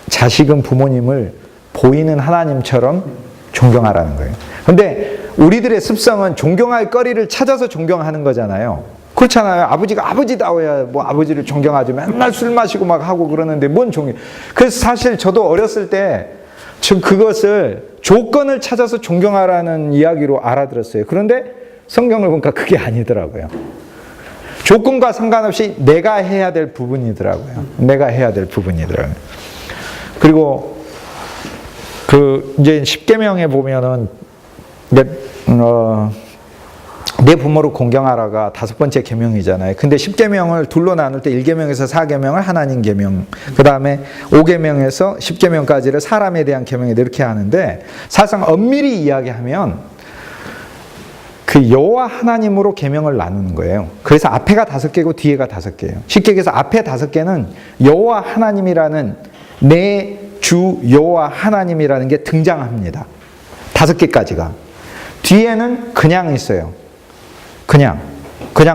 자식은 부모님을 보이는 하나님처럼 존경하라는 거예요. 근데 우리들의 습성은 존경할 거리를 찾아서 존경하는 거잖아요. 그렇잖아요. 아버지가 아버지다워야 뭐 아버지를 존경하지. 맨날 술 마시고 막 하고 그러는데 뭔 존경. 그래서 사실 저도 어렸을 때 그것을 조건을 찾아서 존경하라는 이야기로 알아들었어요. 그런데 성경을 보니까 그게 아니더라고요. 조건과 상관없이 내가 해야 될 부분이더라고요. 내가 해야 될 부분이더라고요. 그리고 이제 십계명에 보면은 내 부모를 공경하라가 5번째 계명이잖아요. 근데 10계명을 둘로 나눌 때 1계명에서 4계명을 하나님 계명, 그 다음에 5계명에서 10계명까지를 사람에 대한 계명이 이렇게 하는데, 사실상 엄밀히 이야기하면 그 여호와 하나님으로 계명을 나누는 거예요. 그래서 앞에가 5개고 뒤에가 5개예요. 쉽게 얘기해서 앞에 5개는 여호와 하나님이라는 내 주 여호와 하나님이라는 게 등장합니다. 5개까지가. 뒤에는 그냥 있어요. 그냥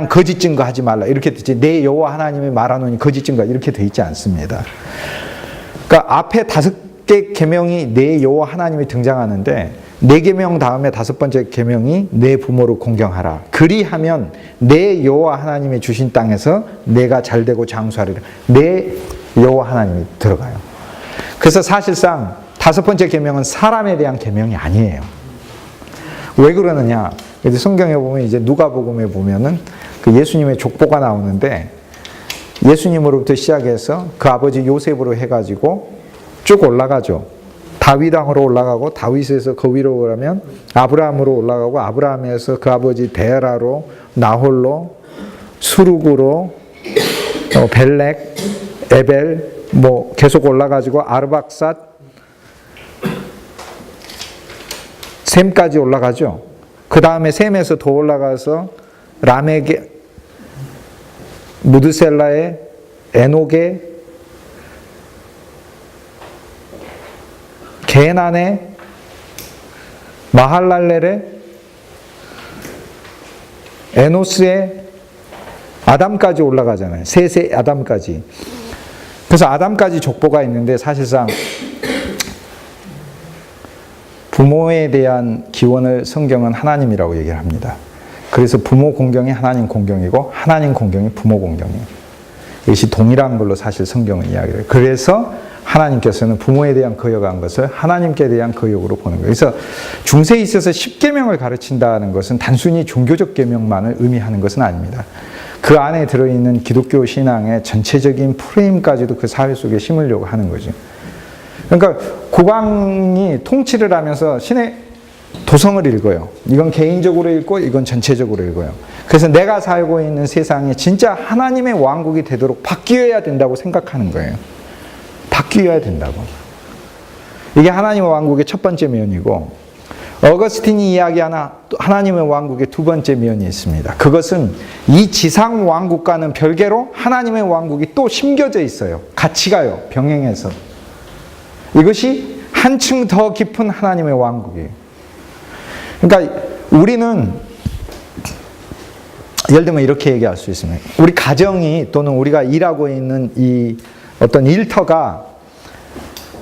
거짓 증거하지 말라 이렇게 되지. 내 여호와 하나님이 말하노니 거짓 증거 이렇게 돼 있지 않습니다. 그러니까 앞에 5개 계명이 내 여호와 하나님이 등장하는데 4계명 다음에 5번째 계명이 내 부모를 공경하라. 그리하면 내 여호와 하나님이 주신 땅에서 내가 잘되고 장수하리라. 내 여호와 하나님이 들어가요. 그래서 사실상 5번째 계명은 사람에 대한 계명이 아니에요. 왜 그러느냐? 성경에 보면 이제 누가복음에 보면은 그 예수님의 족보가 나오는데 예수님으로부터 시작해서 그 아버지 요셉으로 해가지고 쭉 올라가죠. 다윗 왕으로 올라가고 다윗에서 그 위로 오라면 아브라함으로 올라가고 아브라함에서 그 아버지 데라로 나홀로 수룩으로 벨렉 에벨 뭐 계속 올라가지고 아르박삿 셈까지 올라가죠. 그 다음에 셈에서 더 올라가서 라멕의 무드셀라의 에녹의 게난의 마할랄렐의 에노스의 아담까지 올라가잖아요. 셋의 아담까지. 그래서 아담까지 족보가 있는데 사실상 부모에 대한 기원을 성경은 하나님이라고 얘기를 합니다. 그래서 부모 공경이 하나님 공경이고 하나님 공경이 부모 공경이에요. 이것이 동일한 걸로 사실 성경은 이야기를 해요. 그래서 하나님께서는 부모에 대한 거역한 것을 하나님께 대한 거역으로 보는 거예요. 그래서 중세에 있어서 10계명을 가르친다는 것은 단순히 종교적 계명만을 의미하는 것은 아닙니다. 그 안에 들어있는 기독교 신앙의 전체적인 프레임까지도 그 사회 속에 심으려고 하는 거죠. 그러니까 국왕이 통치를 하면서 신의 도성을 읽어요. 이건 개인적으로 읽고 이건 전체적으로 읽어요. 그래서 내가 살고 있는 세상이 진짜 하나님의 왕국이 되도록 바뀌어야 된다고 생각하는 거예요. 바뀌어야 된다고. 이게 하나님의 왕국의 첫 번째 면이고 어거스틴이 이야기하는 하나님의 왕국의 두 번째 면이 있습니다. 그것은 이 지상 왕국과는 별개로 하나님의 왕국이 또 심겨져 있어요. 같이 가요. 병행해서. 이것이 한층 더 깊은 하나님의 왕국이에요. 그러니까 우리는 예를 들면 이렇게 얘기할 수 있습니다. 우리 가정이 또는 우리가 일하고 있는 이 어떤 일터가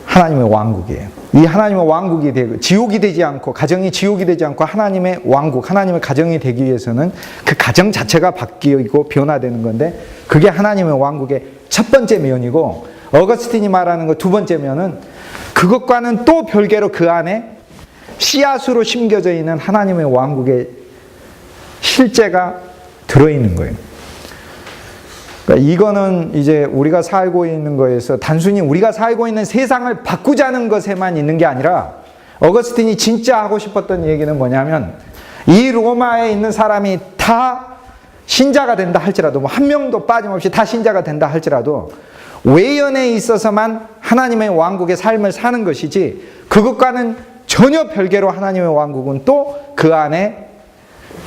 하나님의 왕국이에요. 이 하나님의 왕국이 되고 지옥이 되지 않고 가정이 지옥이 되지 않고 하나님의 왕국, 하나님의 가정이 되기 위해서는 그 가정 자체가 바뀌고 변화되는 건데 그게 하나님의 왕국의 첫 번째 면이고 어거스틴이 말하는 그 두 번째 면은 그것과는 또 별개로 그 안에 씨앗으로 심겨져 있는 하나님의 왕국의 실제가 들어있는 거예요. 그러니까 이거는 이제 우리가 살고 있는 거에서 단순히 우리가 살고 있는 세상을 바꾸자는 것에만 있는 게 아니라 어거스틴이 진짜 하고 싶었던 얘기는 뭐냐면 이 로마에 있는 사람이 다 신자가 된다 할지라도 뭐 한 명도 빠짐없이 다 신자가 된다 할지라도 외연에 있어서만 하나님의 왕국의 삶을 사는 것이지 그것과는 전혀 별개로 하나님의 왕국은 또 그 안에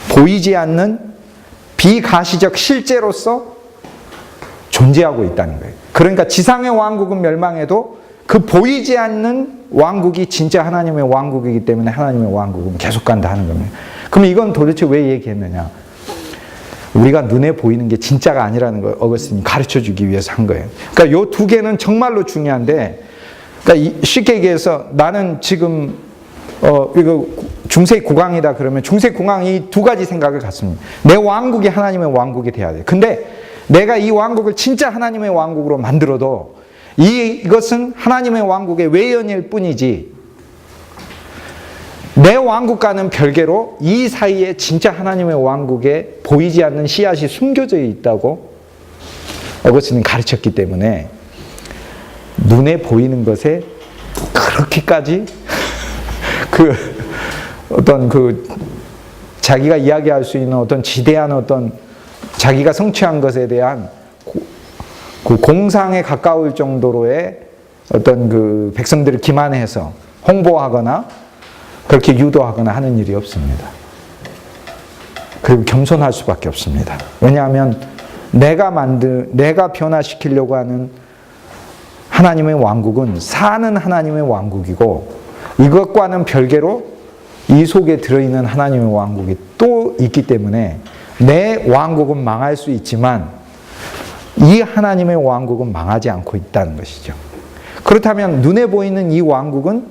보이지 않는 비가시적 실제로서 존재하고 있다는 거예요. 그러니까 지상의 왕국은 멸망해도 그 보이지 않는 왕국이 진짜 하나님의 왕국이기 때문에 하나님의 왕국은 계속 간다 하는 겁니다. 그럼 이건 도대체 왜 얘기했느냐? 우리가 눈에 보이는 게 진짜가 아니라는 걸 어거스틴이 가르쳐주기 위해서 한 거예요. 그러니까 이 두 개는 정말로 중요한데, 그러니까 쉽게 얘기해서 나는 지금 이거 중세 국왕이다 그러면 중세 국왕이 두 가지 생각을 갖습니다. 내 왕국이 하나님의 왕국이 돼야 돼. 근데 내가 이 왕국을 진짜 하나님의 왕국으로 만들어도 이것은 하나님의 왕국의 외연일 뿐이지 내 왕국과는 별개로 이 사이에 진짜 하나님의 왕국에 보이지 않는 씨앗이 숨겨져 있다고 어거스틴은 가르쳤기 때문에 눈에 보이는 것에 그렇게까지 자기가 이야기할 수 있는 어떤 지대한 어떤 자기가 성취한 것에 대한 그 공상에 가까울 정도로의 어떤 그 백성들을 기만해서 홍보하거나 그렇게 유도하거나 하는 일이 없습니다. 그리고 겸손할 수밖에 없습니다. 왜냐하면 내가 변화시키려고 하는 하나님의 왕국은 사는 하나님의 왕국이고, 이것과는 별개로 이 속에 들어있는 하나님의 왕국이 또 있기 때문에 내 왕국은 망할 수 있지만 이 하나님의 왕국은 망하지 않고 있다는 것이죠. 그렇다면 눈에 보이는 이 왕국은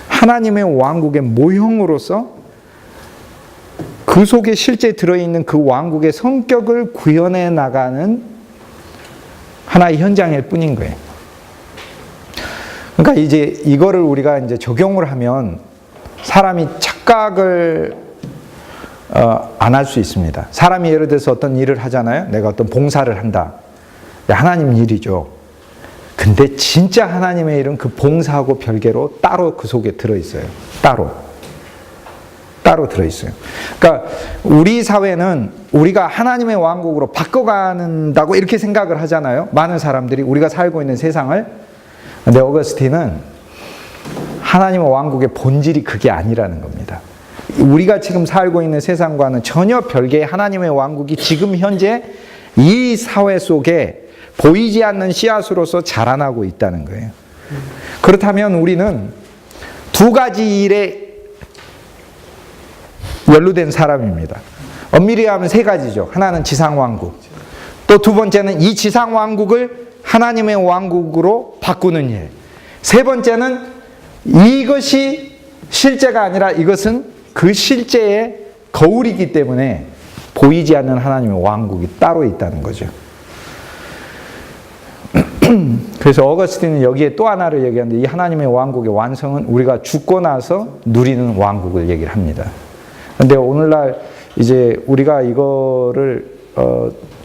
하나님의 왕국의 모형으로서 그 속에 실제 들어있는 그 왕국의 성격을 구현해 나가는 하나의 현장일 뿐인 거예요. 그러니까 이제 이거를 우리가 이제 적용을 하면 사람이 착각을 안 할 수 있습니다. 사람이 예를 들어서 어떤 일을 하잖아요. 내가 어떤 봉사를 한다. 하나님 일이죠. 근데 진짜 하나님의 일은 그 봉사하고 별개로 따로 그 속에 들어있어요. 따로 들어있어요. 그러니까 우리 사회는 우리가 하나님의 왕국으로 바꿔간다고 이렇게 생각을 하잖아요. 많은 사람들이 우리가 살고 있는 세상을. 근데 어거스틴은 하나님의 왕국의 본질이 그게 아니라는 겁니다. 우리가 지금 살고 있는 세상과는 전혀 별개의 하나님의 왕국이 지금 현재 이 사회 속에 보이지 않는 씨앗으로서 자라나고 있다는 거예요. 그렇다면 우리는 두 가지 일에 연루된 사람입니다. 엄밀히 하면 세 가지죠. 하나는 지상왕국, 또 두 번째는 이 지상왕국을 하나님의 왕국으로 바꾸는 일, 세 번째는 이것이 실제가 아니라 이것은 그 실제의 거울이기 때문에 보이지 않는 하나님의 왕국이 따로 있다는 거죠. 그래서 어거스틴은 여기에 또 하나를 얘기하는데, 이 하나님의 왕국의 완성은 우리가 죽고 나서 누리는 왕국을 얘기를 합니다. 근데 오늘날 이제 우리가 이거를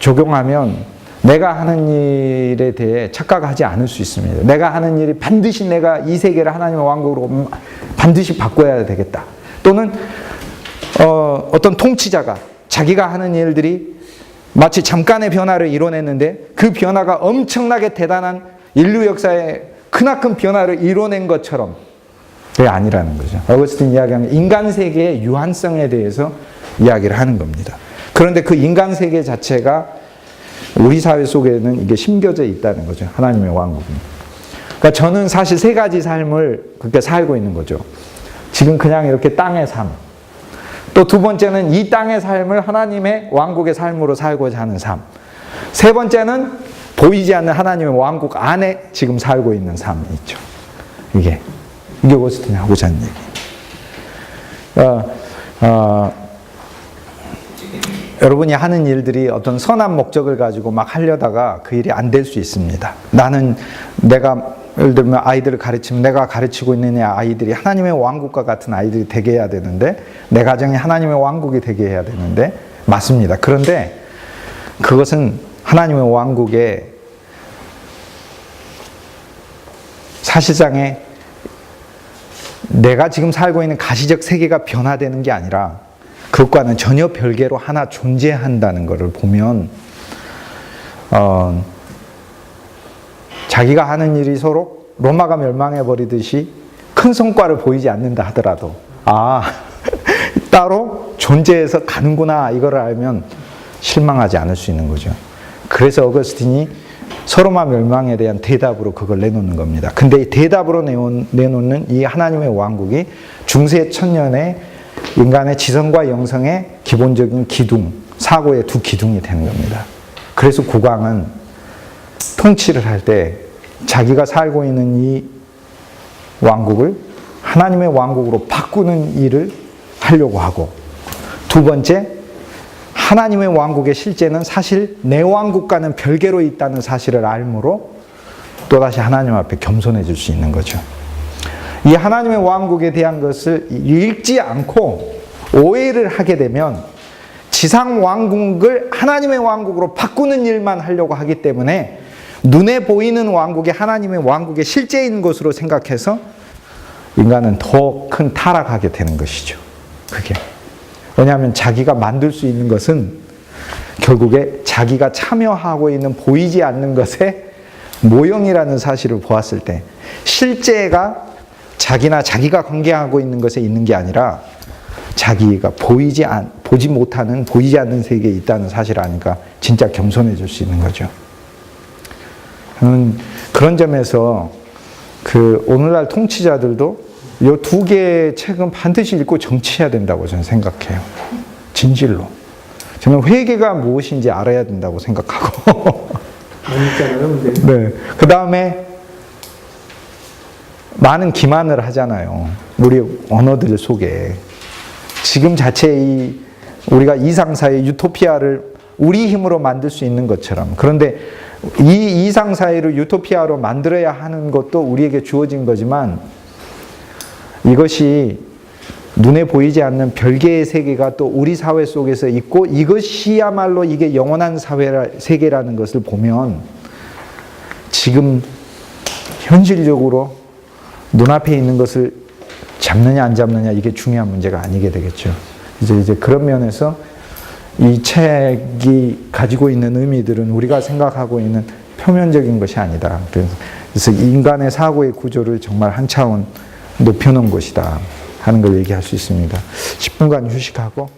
적용하면 내가 하는 일에 대해 착각하지 않을 수 있습니다. 내가 하는 일이 반드시 내가 이 세계를 하나님의 왕국으로 반드시 바꿔야 되겠다. 또는 어떤 통치자가 자기가 하는 일들이 마치 잠깐의 변화를 이뤄냈는데 그 변화가 엄청나게 대단한 인류 역사에 크나큰 변화를 이뤄낸 것처럼, 그게 아니라는 거죠. 어거스틴 이야기하는 인간 세계의 유한성에 대해서 이야기를 하는 겁니다. 그런데 그 인간 세계 자체가 우리 사회 속에는 이게 심겨져 있다는 거죠. 하나님의 왕국은. 그러니까 저는 사실 세 가지 삶을 그렇게 살고 있는 거죠. 지금 그냥 이렇게 땅의 삶. 또 두 번째는 이 땅의 삶을 하나님의 왕국의 삶으로 살고자 하는 삶. 세 번째는 보이지 않는 하나님의 왕국 안에 지금 살고 있는 삶이 있죠. 이게 어거스틴이 하고자 하는 얘기. 여러분이 하는 일들이 어떤 선한 목적을 가지고 막 하려다가 그 일이 안 될 수 있습니다. 나는 내가 예를 들면 아이들을 가르치면 내가 가르치고 있는 아이들이 하나님의 왕국과 같은 아이들이 되게 해야 되는데, 내 가정이 하나님의 왕국이 되게 해야 되는데, 맞습니다. 그런데 그것은 하나님의 왕국의 사실상의 내가 지금 살고 있는 가시적 세계가 변화되는 게 아니라 그것과는 전혀 별개로 하나 존재한다는 것을 보면 자기가 하는 일이 서로 로마가 멸망해버리듯이 큰 성과를 보이지 않는다 하더라도 따로 존재해서 가는구나, 이걸 알면 실망하지 않을 수 있는 거죠. 그래서 어거스틴이 서로마 멸망에 대한 대답으로 그걸 내놓는 겁니다. 근데 이 대답으로 내놓는 이 하나님의 왕국이 중세 천년의 인간의 지성과 영성의 기본적인 기둥, 사고의 두 기둥이 되는 겁니다. 그래서 국왕은 통치를 할 때 자기가 살고 있는 이 왕국을 하나님의 왕국으로 바꾸는 일을 하려고 하고, 두 번째, 하나님의 왕국의 실제는 사실 내 왕국과는 별개로 있다는 사실을 알므로 또다시 하나님 앞에 겸손해질 수 있는 거죠. 이 하나님의 왕국에 대한 것을 읽지 않고 오해를 하게 되면 지상 왕국을 하나님의 왕국으로 바꾸는 일만 하려고 하기 때문에 눈에 보이는 왕국이 하나님의 왕국의 실제인 것으로 생각해서 인간은 더 큰 타락하게 되는 것이죠. 그게. 왜냐하면 자기가 만들 수 있는 것은 결국에 자기가 참여하고 있는 보이지 않는 것의 모형이라는 사실을 보았을 때, 실제가 자기나 자기가 관계하고 있는 것에 있는 게 아니라 자기가 보이지 보지 못하는, 보이지 않는 세계에 있다는 사실을 아니까 진짜 겸손해질 수 있는 거죠. 저는 그런 점에서 오늘날 통치자들도 이 두 개의 책은 반드시 읽고 정치해야 된다고 저는 생각해요. 진실로. 저는 회개가 무엇인지 알아야 된다고 생각하고. 네. 그 다음에 많은 기만을 하잖아요. 우리 언어들 속에. 지금 자체 우리가 이상사회 유토피아를 우리 힘으로 만들 수 있는 것처럼. 그런데 이 이상사회를 유토피아로 만들어야 하는 것도 우리에게 주어진 거지만 이것이 눈에 보이지 않는 별개의 세계가 또 우리 사회 속에서 있고 이것이야말로 이게 영원한 세계라는 것을 보면 지금 현실적으로 눈앞에 있는 것을 잡느냐 안 잡느냐 이게 중요한 문제가 아니게 되겠죠. 이제 그런 면에서 이 책이 가지고 있는 의미들은 우리가 생각하고 있는 표면적인 것이 아니다. 그래서 인간의 사고의 구조를 정말 한 차원 높여놓은 것이다 하는 걸 얘기할 수 있습니다. 10분간 휴식하고